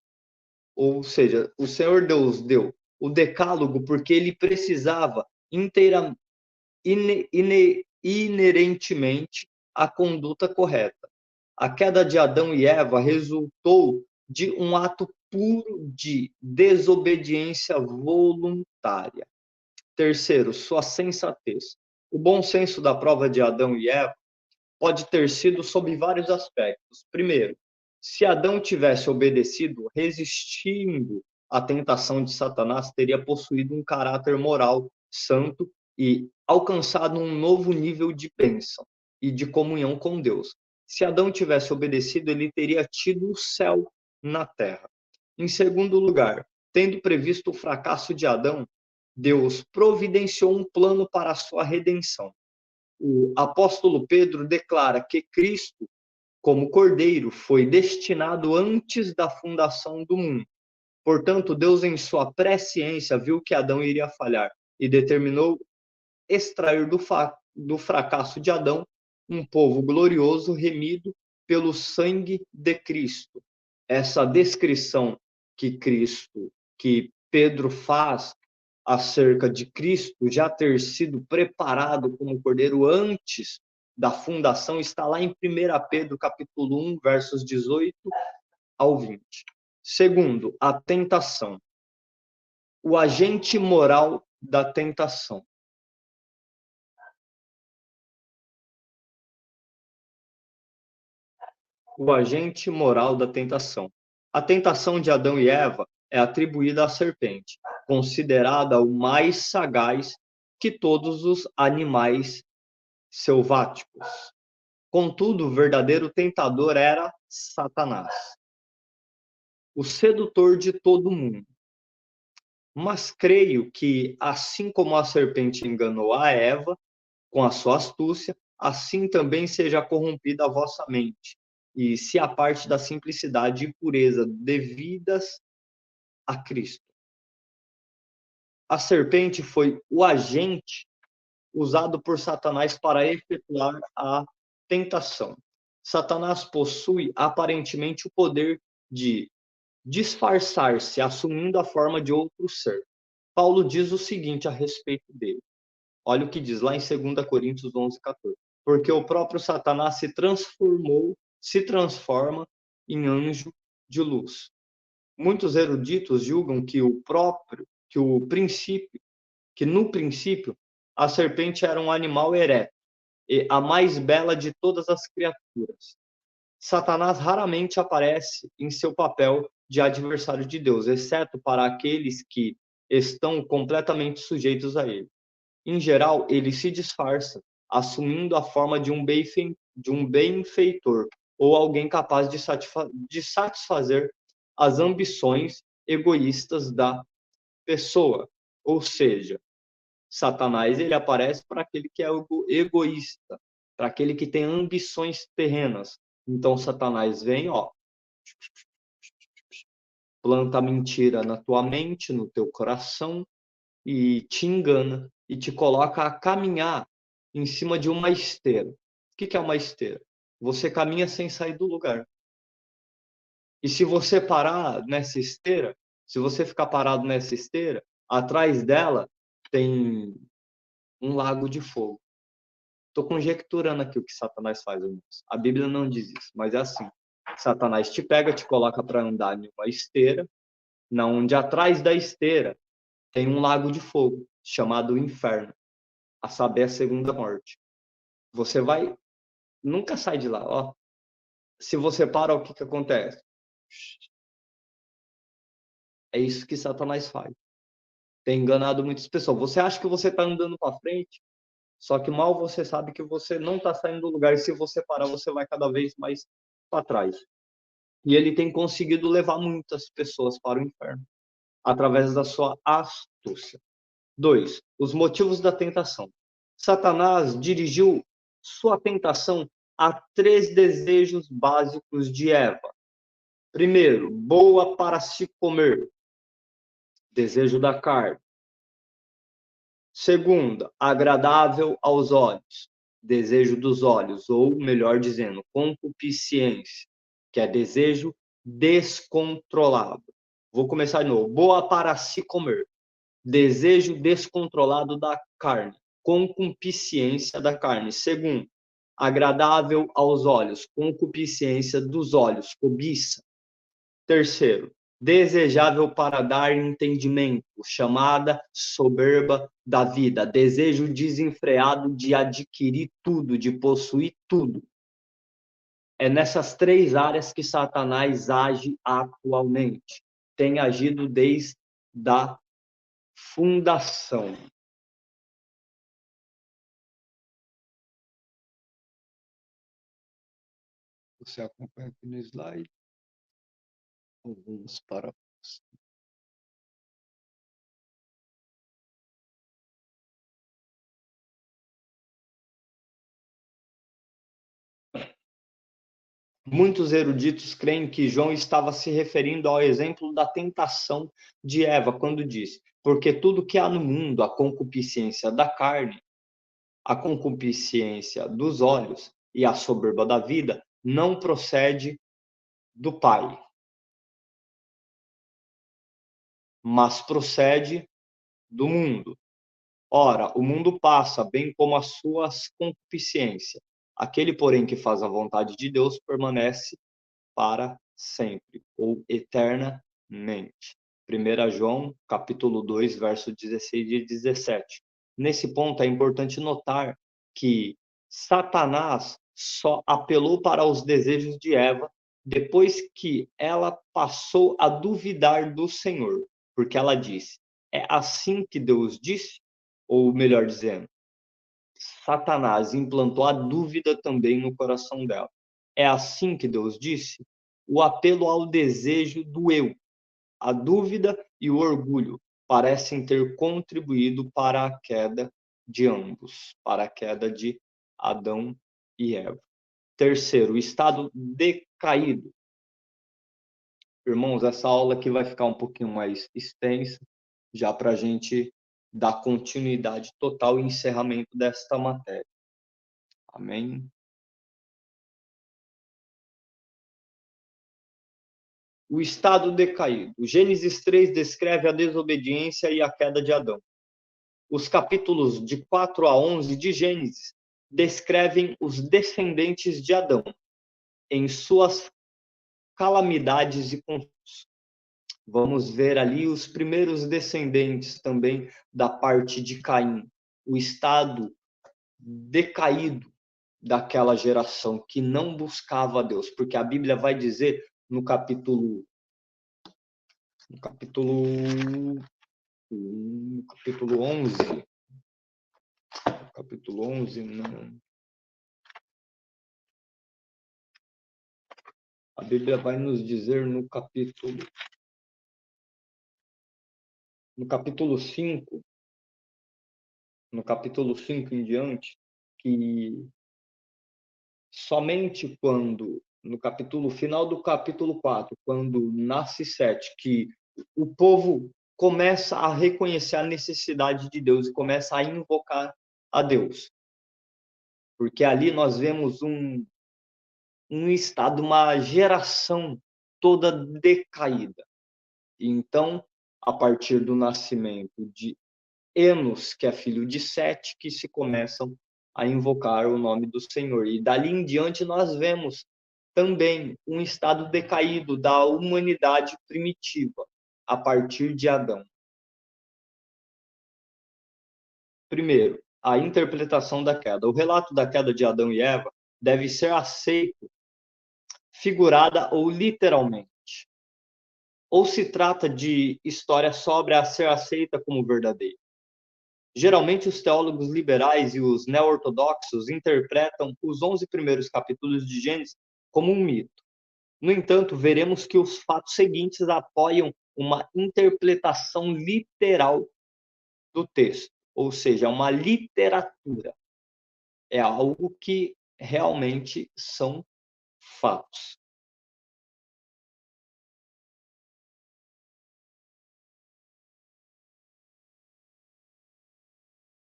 ou seja, o Senhor Deus deu o decálogo porque ele precisava inteira, inerentemente a conduta correta. A queda de Adão e Eva resultou de um ato puro de desobediência voluntária. Terceiro, sua sensatez. O bom senso da prova de Adão e Eva pode ter sido sob vários aspectos. Primeiro, se Adão tivesse obedecido, resistindo à tentação de Satanás, teria possuído um caráter moral santo e alcançado um novo nível de bênção e de comunhão com Deus. Se Adão tivesse obedecido, ele teria tido o céu na terra. Em segundo lugar, tendo previsto o fracasso de Adão, Deus providenciou um plano para a sua redenção. O apóstolo Pedro declara que Cristo, como Cordeiro, foi destinado antes da fundação do mundo. Portanto, Deus, em sua presciência, viu que Adão iria falhar e determinou extrair do fracasso de Adão um povo glorioso remido pelo sangue de Cristo. Essa descrição que Pedro faz acerca de Cristo já ter sido preparado como cordeiro antes da fundação está lá em 1 Pedro capítulo 1, versos 18 ao 20. Segundo, a tentação. O agente moral da tentação. O agente moral da tentação. A tentação de Adão e Eva é atribuída à serpente, considerada o mais sagaz que todos os animais selváticos. Contudo, o verdadeiro tentador era Satanás, o sedutor de todo mundo. Mas creio que, assim como a serpente enganou a Eva com a sua astúcia, assim também seja corrompida a vossa mente, e se a parte da simplicidade e pureza devidas a Cristo. A serpente foi o agente usado por Satanás para efetuar a tentação. Satanás possui aparentemente o poder de disfarçar-se, assumindo a forma de outro ser. Paulo diz o seguinte a respeito dele. Olha o que diz lá em 2 Coríntios 11:14. Porque o próprio Satanás se transforma em anjo de luz. Muitos eruditos julgam que no princípio a serpente era um animal ereto, e a mais bela de todas as criaturas. Satanás raramente aparece em seu papel de adversário de Deus, exceto para aqueles que estão completamente sujeitos a ele. Em geral, ele se disfarça, assumindo a forma de um benfeitor ou alguém capaz de satisfazer as ambições egoístas da pessoa. Ou seja, Satanás ele aparece para aquele que é egoísta, para aquele que tem ambições terrenas. Então Satanás vem, ó, planta mentira na tua mente, no teu coração e te engana e te coloca a caminhar em cima de uma esteira. O que é uma esteira? Você caminha sem sair do lugar. E se você parar nessa esteira, se você ficar parado nessa esteira, atrás dela tem um lago de fogo. Estou conjecturando aqui o que Satanás faz, irmãos. A Bíblia não diz isso, mas é assim. Satanás te pega, te coloca para andar em uma esteira, na onde atrás da esteira tem um lago de fogo, chamado inferno, a saber, a segunda morte. Você vai, nunca sai de lá, ó. Se você para, o que acontece? É isso que Satanás faz. Tem enganado muitas pessoas. Você acha que você está andando para frente? Só que mal você sabe que você não está saindo do lugar, e se você parar, você vai cada vez mais para trás. E ele tem conseguido levar muitas pessoas para o inferno, através da sua astúcia. 2. Os motivos da tentação. Satanás dirigiu sua tentação a 3 desejos básicos de Eva. Primeiro, boa para se comer, desejo da carne. Segunda, agradável aos olhos, desejo dos olhos, ou melhor dizendo, concupiscência, que é desejo descontrolado. Vou começar de novo. Boa para se comer, desejo descontrolado da carne, concupiscência da carne. Segundo, agradável aos olhos, concupiscência dos olhos, cobiça. Terceiro, desejável para dar entendimento, chamada soberba da vida, desejo desenfreado de adquirir tudo, de possuir tudo. É nessas 3 áreas que Satanás age atualmente. Tem agido desde a fundação. Você acompanha aqui no slide? Vamos para. Muitos eruditos creem que João estava se referindo ao exemplo da tentação de Eva, quando diz: porque tudo que há no mundo, a concupiscência da carne, a concupiscência dos olhos e a soberba da vida, não procede do Pai, mas procede do mundo. Ora, o mundo passa, bem como as suas concupiscências. Aquele, porém, que faz a vontade de Deus permanece para sempre, ou eternamente. 1 João, capítulo 2, verso 16 e 17. Nesse ponto, é importante notar que Satanás só apelou para os desejos de Eva depois que ela passou a duvidar do Senhor, porque ela disse: é assim que Deus disse? Ou melhor dizendo, Satanás implantou a dúvida também no coração dela. É assim que Deus disse? O apelo ao desejo do eu, a dúvida e o orgulho parecem ter contribuído para a queda de ambos, para a queda de Adão e Eva. Terceiro, o estado decaído. Irmãos, essa aula aqui vai ficar um pouquinho mais extensa, já para a gente dar continuidade total e encerramento desta matéria. Amém? O estado decaído. O Gênesis 3 descreve a desobediência e a queda de Adão. Os capítulos de 4 a 11 de Gênesis descrevem os descendentes de Adão em suas calamidades e conflitos. Vamos ver ali os primeiros descendentes também da parte de Caim, o estado decaído daquela geração que não buscava a Deus, porque a Bíblia vai dizer no capítulo 11, capítulo 11, não. A Bíblia vai nos dizer no capítulo 5, no capítulo 5 em diante, que somente quando, no capítulo final do capítulo 4, quando nasce Sete, que o povo começa a reconhecer a necessidade de Deus e começa a invocar a Deus. Porque ali nós vemos um estado, uma geração toda decaída. Então, a partir do nascimento de Enos, que é filho de Sete, que se começam a invocar o nome do Senhor. E dali em diante nós vemos também um estado decaído da humanidade primitiva, a partir de Adão. Primeiro, a interpretação da queda. O relato da queda de Adão e Eva deve ser aceito figurada ou literalmente. Ou se trata de história sóbria a ser aceita como verdadeira. Geralmente, os teólogos liberais e os neo-ortodoxos interpretam os 11 primeiros capítulos de Gênesis como um mito. No entanto, veremos que os fatos seguintes apoiam uma interpretação literal do texto, ou seja, uma literatura. É algo que realmente são fatos.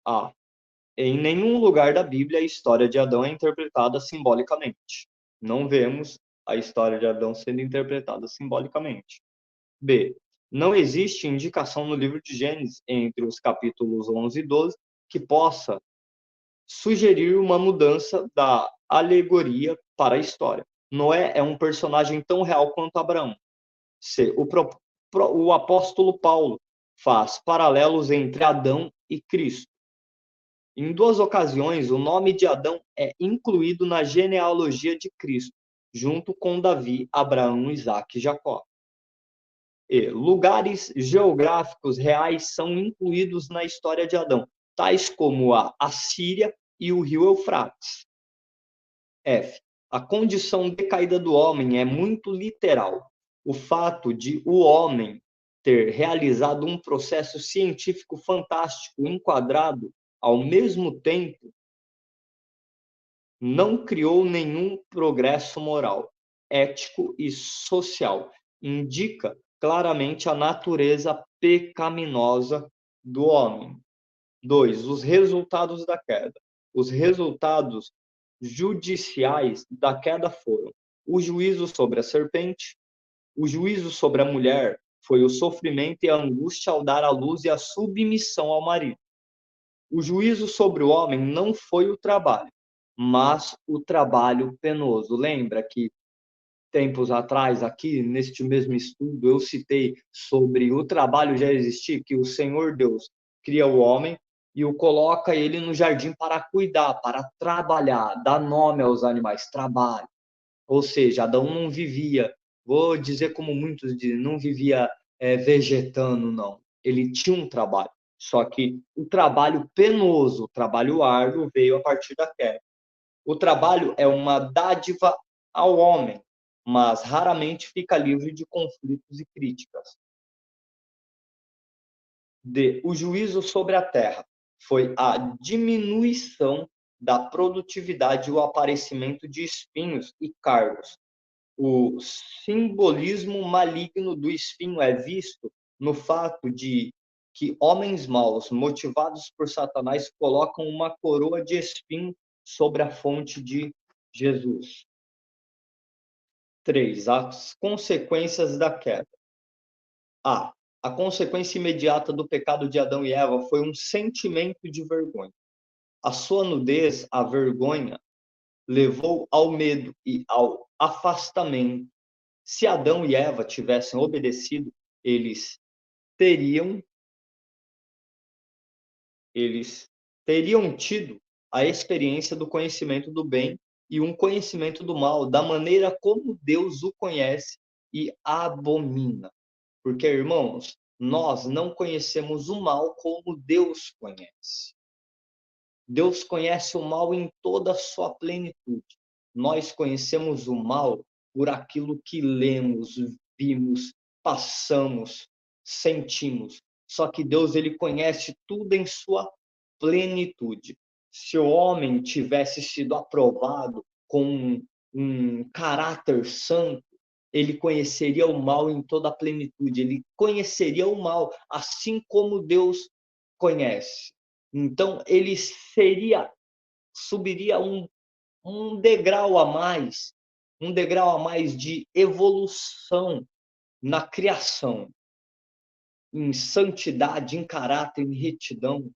A. Em nenhum lugar da Bíblia a história de Adão é interpretada simbolicamente. Não vemos a história de Adão sendo interpretada simbolicamente. B. Não existe indicação no livro de Gênesis, entre os capítulos 11 e 12, que possa sugerir uma mudança da alegoria para a história. Noé é um personagem tão real quanto Abraão. C. O apóstolo Paulo faz paralelos entre Adão e Cristo. Em duas ocasiões, o nome de Adão é incluído na genealogia de Cristo, junto com Davi, Abraão, Isaque e Jacó. E lugares geográficos reais são incluídos na história de Adão, tais como a Assíria e o rio Eufrates. F. A condição decaída do homem é muito literal. O fato de o homem ter realizado um processo científico fantástico enquadrado ao mesmo tempo não criou nenhum progresso moral, ético e social. Indica claramente a natureza pecaminosa do homem. 2. Os resultados da queda. Os resultados judiciais da queda foram o juízo sobre a serpente, o juízo sobre a mulher foi o sofrimento e a angústia ao dar à luz e a submissão ao marido. O juízo sobre o homem não foi o trabalho, mas o trabalho penoso. Lembra que tempos atrás, aqui neste mesmo estudo, eu citei sobre o trabalho já existir, que o Senhor Deus cria o homem e o coloca ele no jardim para cuidar, para trabalhar, dar nome aos animais, trabalho. Ou seja, Adão não vivia, vou dizer como muitos dizem, não vivia vegetando, não. Ele tinha um trabalho. Só que o trabalho penoso, o trabalho árduo, veio a partir da queda. O trabalho é uma dádiva ao homem, mas raramente fica livre de conflitos e críticas. D. O juízo sobre a terra foi a diminuição da produtividade e o aparecimento de espinhos e cargos. O simbolismo maligno do espinho é visto no fato de que homens maus, motivados por Satanás, colocam uma coroa de espinho sobre a fonte de Jesus. 3. As consequências da queda. A. A consequência imediata do pecado de Adão e Eva foi um sentimento de vergonha. A sua nudez, a vergonha, levou ao medo e ao afastamento. Se Adão e Eva tivessem obedecido, eles teriam eles teriam tido a experiência do conhecimento do bem e um conhecimento do mal, da maneira como Deus o conhece e abomina. Porque, irmãos, nós não conhecemos o mal como Deus conhece. Deus conhece o mal em toda a sua plenitude. Nós conhecemos o mal por aquilo que lemos, vimos, passamos, sentimos. Só que Deus, ele conhece tudo em sua plenitude. Se o homem tivesse sido aprovado com um caráter santo, ele conheceria o mal em toda a plenitude, ele conheceria o mal assim como Deus conhece. Então, ele subiria um degrau a mais de evolução na criação, em santidade, em caráter, em retidão.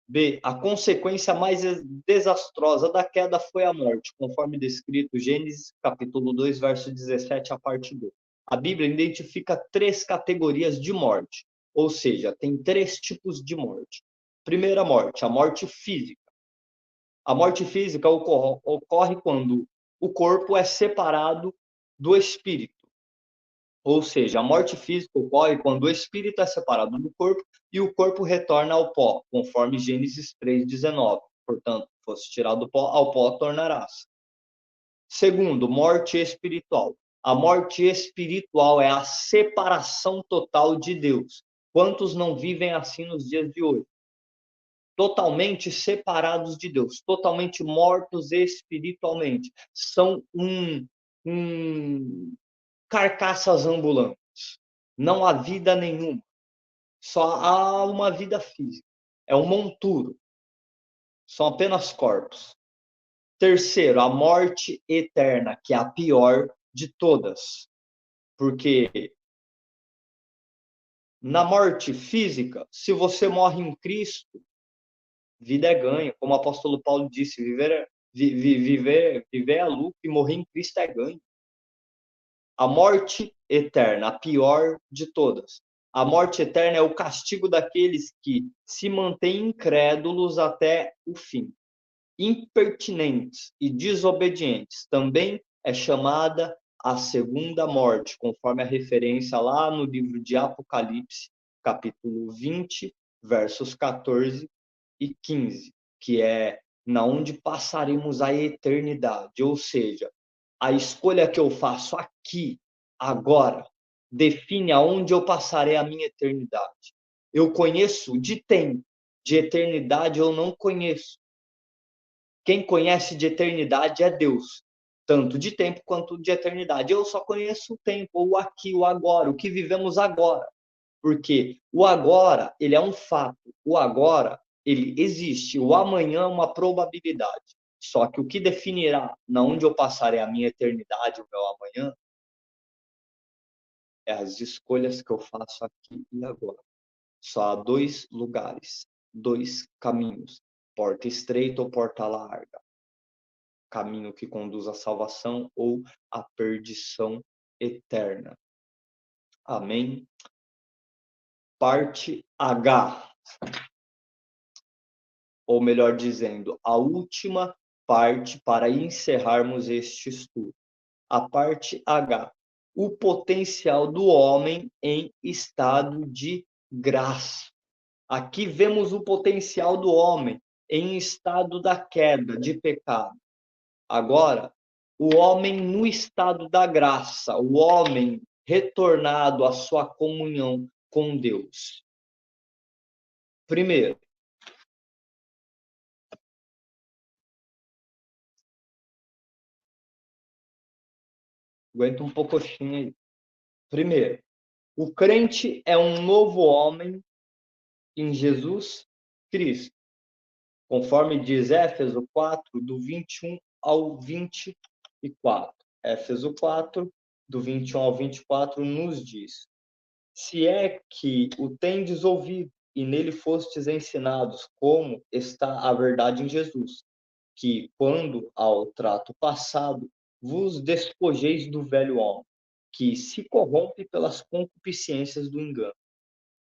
B. A consequência mais desastrosa da queda foi a morte, conforme descrito Gênesis capítulo 2, verso 17, a parte B. A Bíblia identifica 3 categorias de morte, ou seja, tem 3 tipos de morte. Primeira morte, a morte física. A morte física ocorre quando o corpo é separado do espírito. Ou seja, a morte física ocorre quando o espírito é separado do corpo e o corpo retorna ao pó, conforme Gênesis 3,19. Portanto, fosse tirado do pó, ao pó tornarás. Segundo, morte espiritual. A morte espiritual é a separação total de Deus. Quantos não vivem assim nos dias de hoje? Totalmente separados de Deus, totalmente mortos espiritualmente. São carcaças ambulantes. Não há vida nenhuma. Só há uma vida física. É um monturo. São apenas corpos. Terceiro, a morte eterna, que é a pior de todas. Porque na morte física, se você morre em Cristo, vida é ganho. Como o apóstolo Paulo disse, viver é lucro e morrer em Cristo é ganho. A morte eterna, a pior de todas. A morte eterna é o castigo daqueles que se mantêm incrédulos até o fim. Impertinentes e desobedientes também é chamada a segunda morte, conforme a referência lá no livro de Apocalipse, capítulo 20, versos 14 e 15, que é na onde passaremos a eternidade, ou seja, a escolha que eu faço aqui, agora, define aonde eu passarei a minha eternidade. Eu conheço de tempo, de eternidade eu não conheço. Quem conhece de eternidade é Deus, tanto de tempo quanto de eternidade. Eu só conheço o tempo, o aqui, o agora, o que vivemos agora. Porque o agora, ele é um fato. O agora, ele existe. O amanhã é uma probabilidade. Só que o que definirá na onde eu passarei a minha eternidade, o meu amanhã, é as escolhas que eu faço aqui e agora. Só há dois lugares, dois caminhos: porta estreita ou porta larga. Caminho que conduz à salvação ou à perdição eterna. Amém? Parte H, ou melhor dizendo, a última parte para encerrarmos este estudo. A parte H, o potencial do homem em estado de graça. Aqui vemos o potencial do homem em estado da queda, de pecado. Agora, o homem no estado da graça, o homem retornado à sua comunhão com Deus. Primeiro, aguenta um pouquinho aí. Primeiro, o crente é um novo homem em Jesus Cristo, conforme diz Éfeso 4, do 21 ao 24. Éfeso 4, do 21 ao 24, nos diz: se é que o tendes ouvido e nele fostes ensinados, como está a verdade em Jesus, que, quando ao trato passado, vos despojeis do velho homem, que se corrompe pelas concupiscências do engano,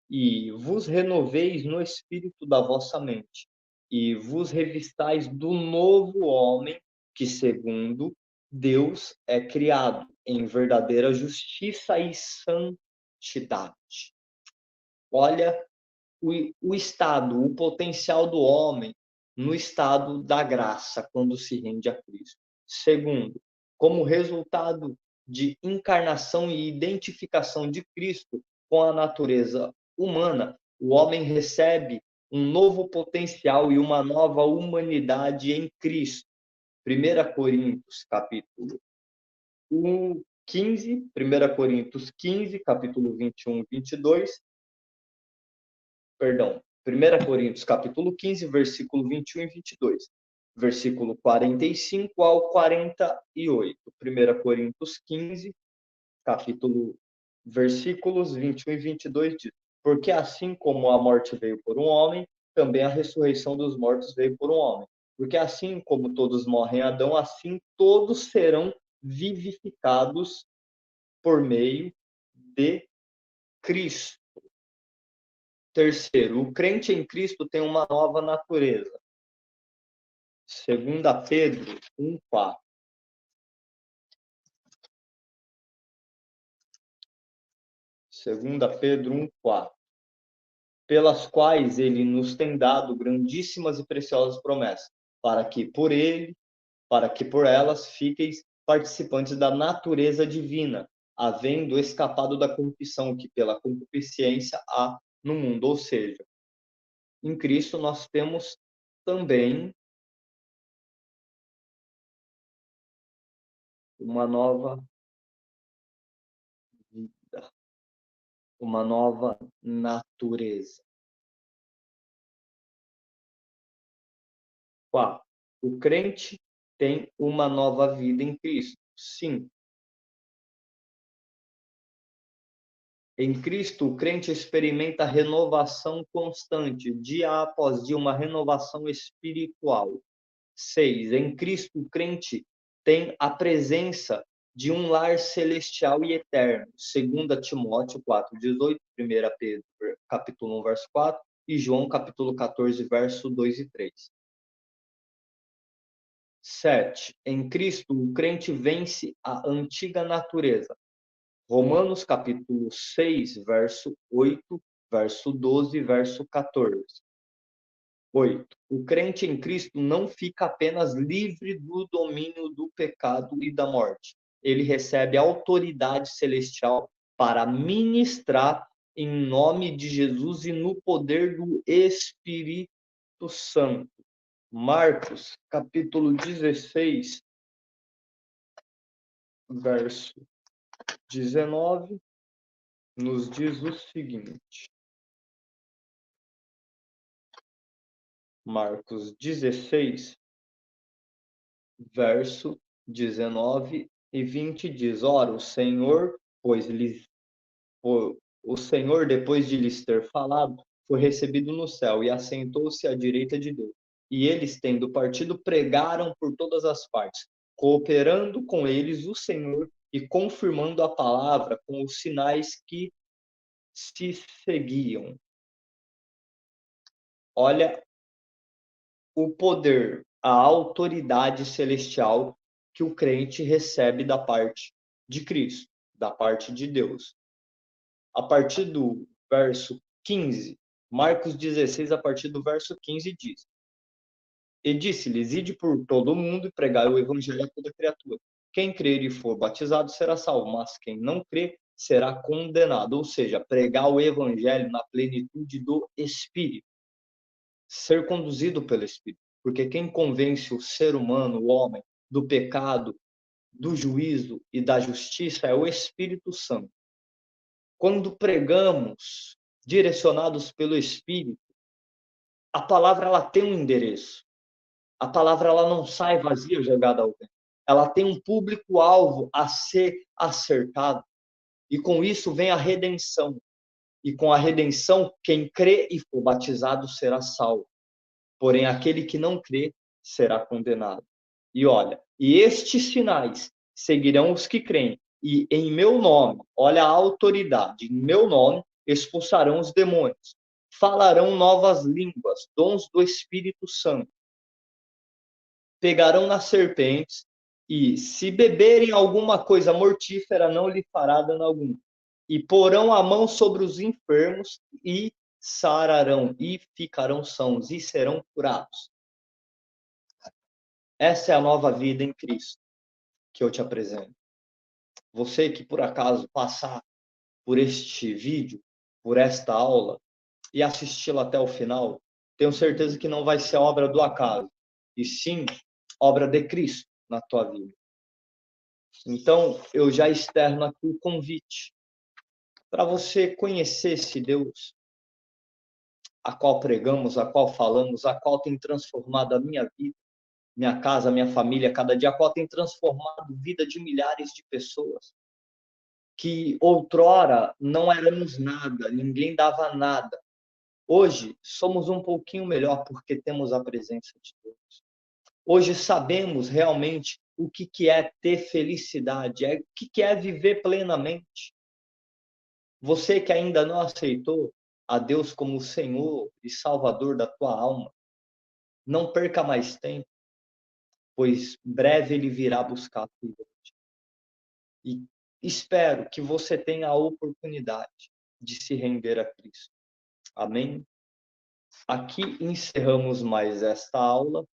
e vos renoveis no espírito da vossa mente, e vos revistais do novo homem, que segundo Deus é criado em verdadeira justiça e santidade. Olha o estado, o potencial do homem no estado da graça, quando se rende a Cristo. Segundo, como resultado de encarnação e identificação de Cristo com a natureza humana, o homem recebe um novo potencial e uma nova humanidade em Cristo. 1 Coríntios, capítulo 15, 1 Coríntios 15, capítulo 21 e 22, perdão, 1 Coríntios, capítulo 15, versículo 21 e 22, versículo 45 ao 48. 1 Coríntios 15, capítulo, versículos 21 e 22 diz: porque assim como a morte veio por um homem, também a ressurreição dos mortos veio por um homem. Porque assim como todos morrem em Adão, assim todos serão vivificados por meio de Cristo. Terceiro, o crente em Cristo tem uma nova natureza. 2 Pedro 1,4. 2 Pedro 1:4. Pelas quais ele nos tem dado grandíssimas e preciosas promessas, para que por elas fiqueis participantes da natureza divina, havendo escapado da corrupção que pela concupiscência há no mundo. Ou seja, em Cristo nós temos também uma nova vida, uma nova natureza. 4. O crente tem uma nova vida em Cristo. 5. Em Cristo, o crente experimenta renovação constante, dia após dia, uma renovação espiritual. 6. Em Cristo, o crente tem a presença de um lar celestial e eterno. 2 Timóteo 4:18, 1 Pedro, capítulo 1, verso 4, e João, capítulo 14, verso 2 e 3. 7. Em Cristo, o crente vence a antiga natureza. Romanos, capítulo 6, verso 8, verso 12, verso 14. 8. O crente em Cristo não fica apenas livre do domínio do pecado e da morte. Ele recebe autoridade celestial para ministrar em nome de Jesus e no poder do Espírito Santo. Marcos, capítulo 16, verso 19, nos diz o seguinte. Marcos 16, verso 19 e 20 diz: Ora, o Senhor, depois de lhes ter falado, foi recebido no céu e assentou-se à direita de Deus. E eles, tendo partido, pregaram por todas as partes, cooperando com eles o Senhor e confirmando a palavra com os sinais que se seguiam. Olha o poder, a autoridade celestial que o crente recebe da parte de Cristo, da parte de Deus. A partir do verso 15, Marcos 16, a partir do verso 15, diz: E disse-lhes: Ide por todo o mundo e pregai o evangelho a toda criatura. Quem crer e for batizado será salvo, mas quem não crer será condenado. Ou seja, pregar o evangelho na plenitude do Espírito. Ser conduzido pelo Espírito. Porque quem convence o ser humano, o homem, do pecado, do juízo e da justiça é o Espírito Santo. Quando pregamos direcionados pelo Espírito, a palavra ela tem um endereço. A palavra ela não sai vazia jogada ao vento. Ela tem um público-alvo a ser acertado. E com isso vem a redenção. E com a redenção, quem crê e for batizado será salvo. Porém, aquele que não crê será condenado. E olha, e estes sinais seguirão os que creem. E em meu nome, olha a autoridade, em meu nome expulsarão os demônios. Falarão novas línguas, dons do Espírito Santo. Pegarão nas serpentes e, se beberem alguma coisa mortífera, não lhe fará dano algum. E porão a mão sobre os enfermos e sararão, e ficarão sãos, e serão curados. Essa é a nova vida em Cristo que eu te apresento. Você que, por acaso, passar por este vídeo, por esta aula, e assisti-la até o final, tenho certeza que não vai ser obra do acaso, e sim obra de Cristo na tua vida. Então, eu já externo aqui o convite para você conhecer esse Deus a qual pregamos, a qual falamos, a qual tem transformado a minha vida, minha casa, minha família, cada dia, a qual tem transformado a vida de milhares de pessoas. Que outrora não éramos nada, ninguém dava nada. Hoje somos um pouquinho melhor porque temos a presença de Deus. Hoje sabemos realmente o que é ter felicidade, o que é viver plenamente. Você que ainda não aceitou a Deus como Senhor e Salvador da tua alma, não perca mais tempo, pois breve Ele virá buscar a tua vida. E espero que você tenha a oportunidade de se render a Cristo. Amém? Aqui encerramos mais esta aula.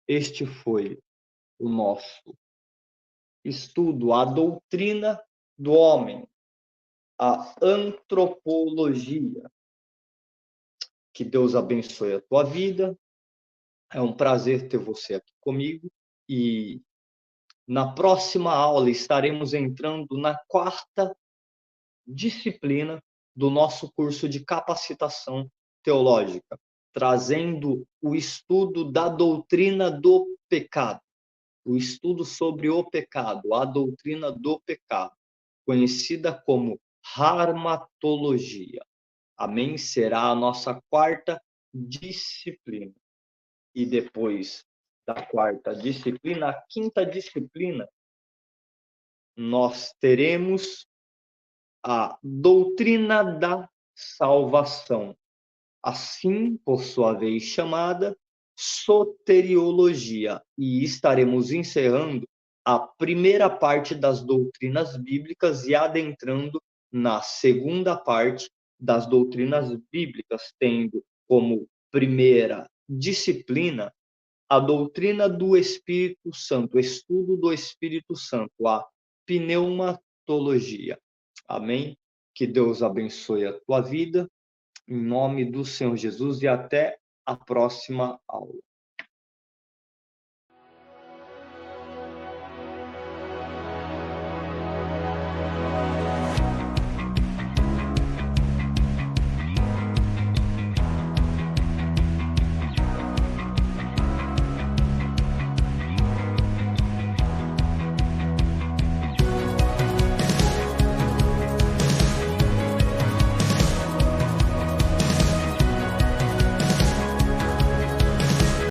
Este foi o nosso estudo, a doutrina do homem, a antropologia. Que Deus abençoe a tua vida. É um prazer ter você aqui comigo. E na próxima aula estaremos entrando na quarta disciplina do nosso curso de capacitação teológica, trazendo o estudo da doutrina do pecado, o estudo sobre o pecado, a doutrina do pecado, conhecida como harmatologia. Amém? Será a nossa quarta disciplina. E depois da quarta disciplina, a quinta disciplina, nós teremos a doutrina da salvação, assim, por sua vez, chamada soteriologia. E estaremos encerrando a primeira parte das doutrinas bíblicas e adentrando na segunda parte das doutrinas bíblicas, tendo como primeira disciplina a doutrina do Espírito Santo, o estudo do Espírito Santo, a pneumatologia. Amém? Que Deus abençoe a tua vida, em nome do Senhor Jesus, e até a próxima aula.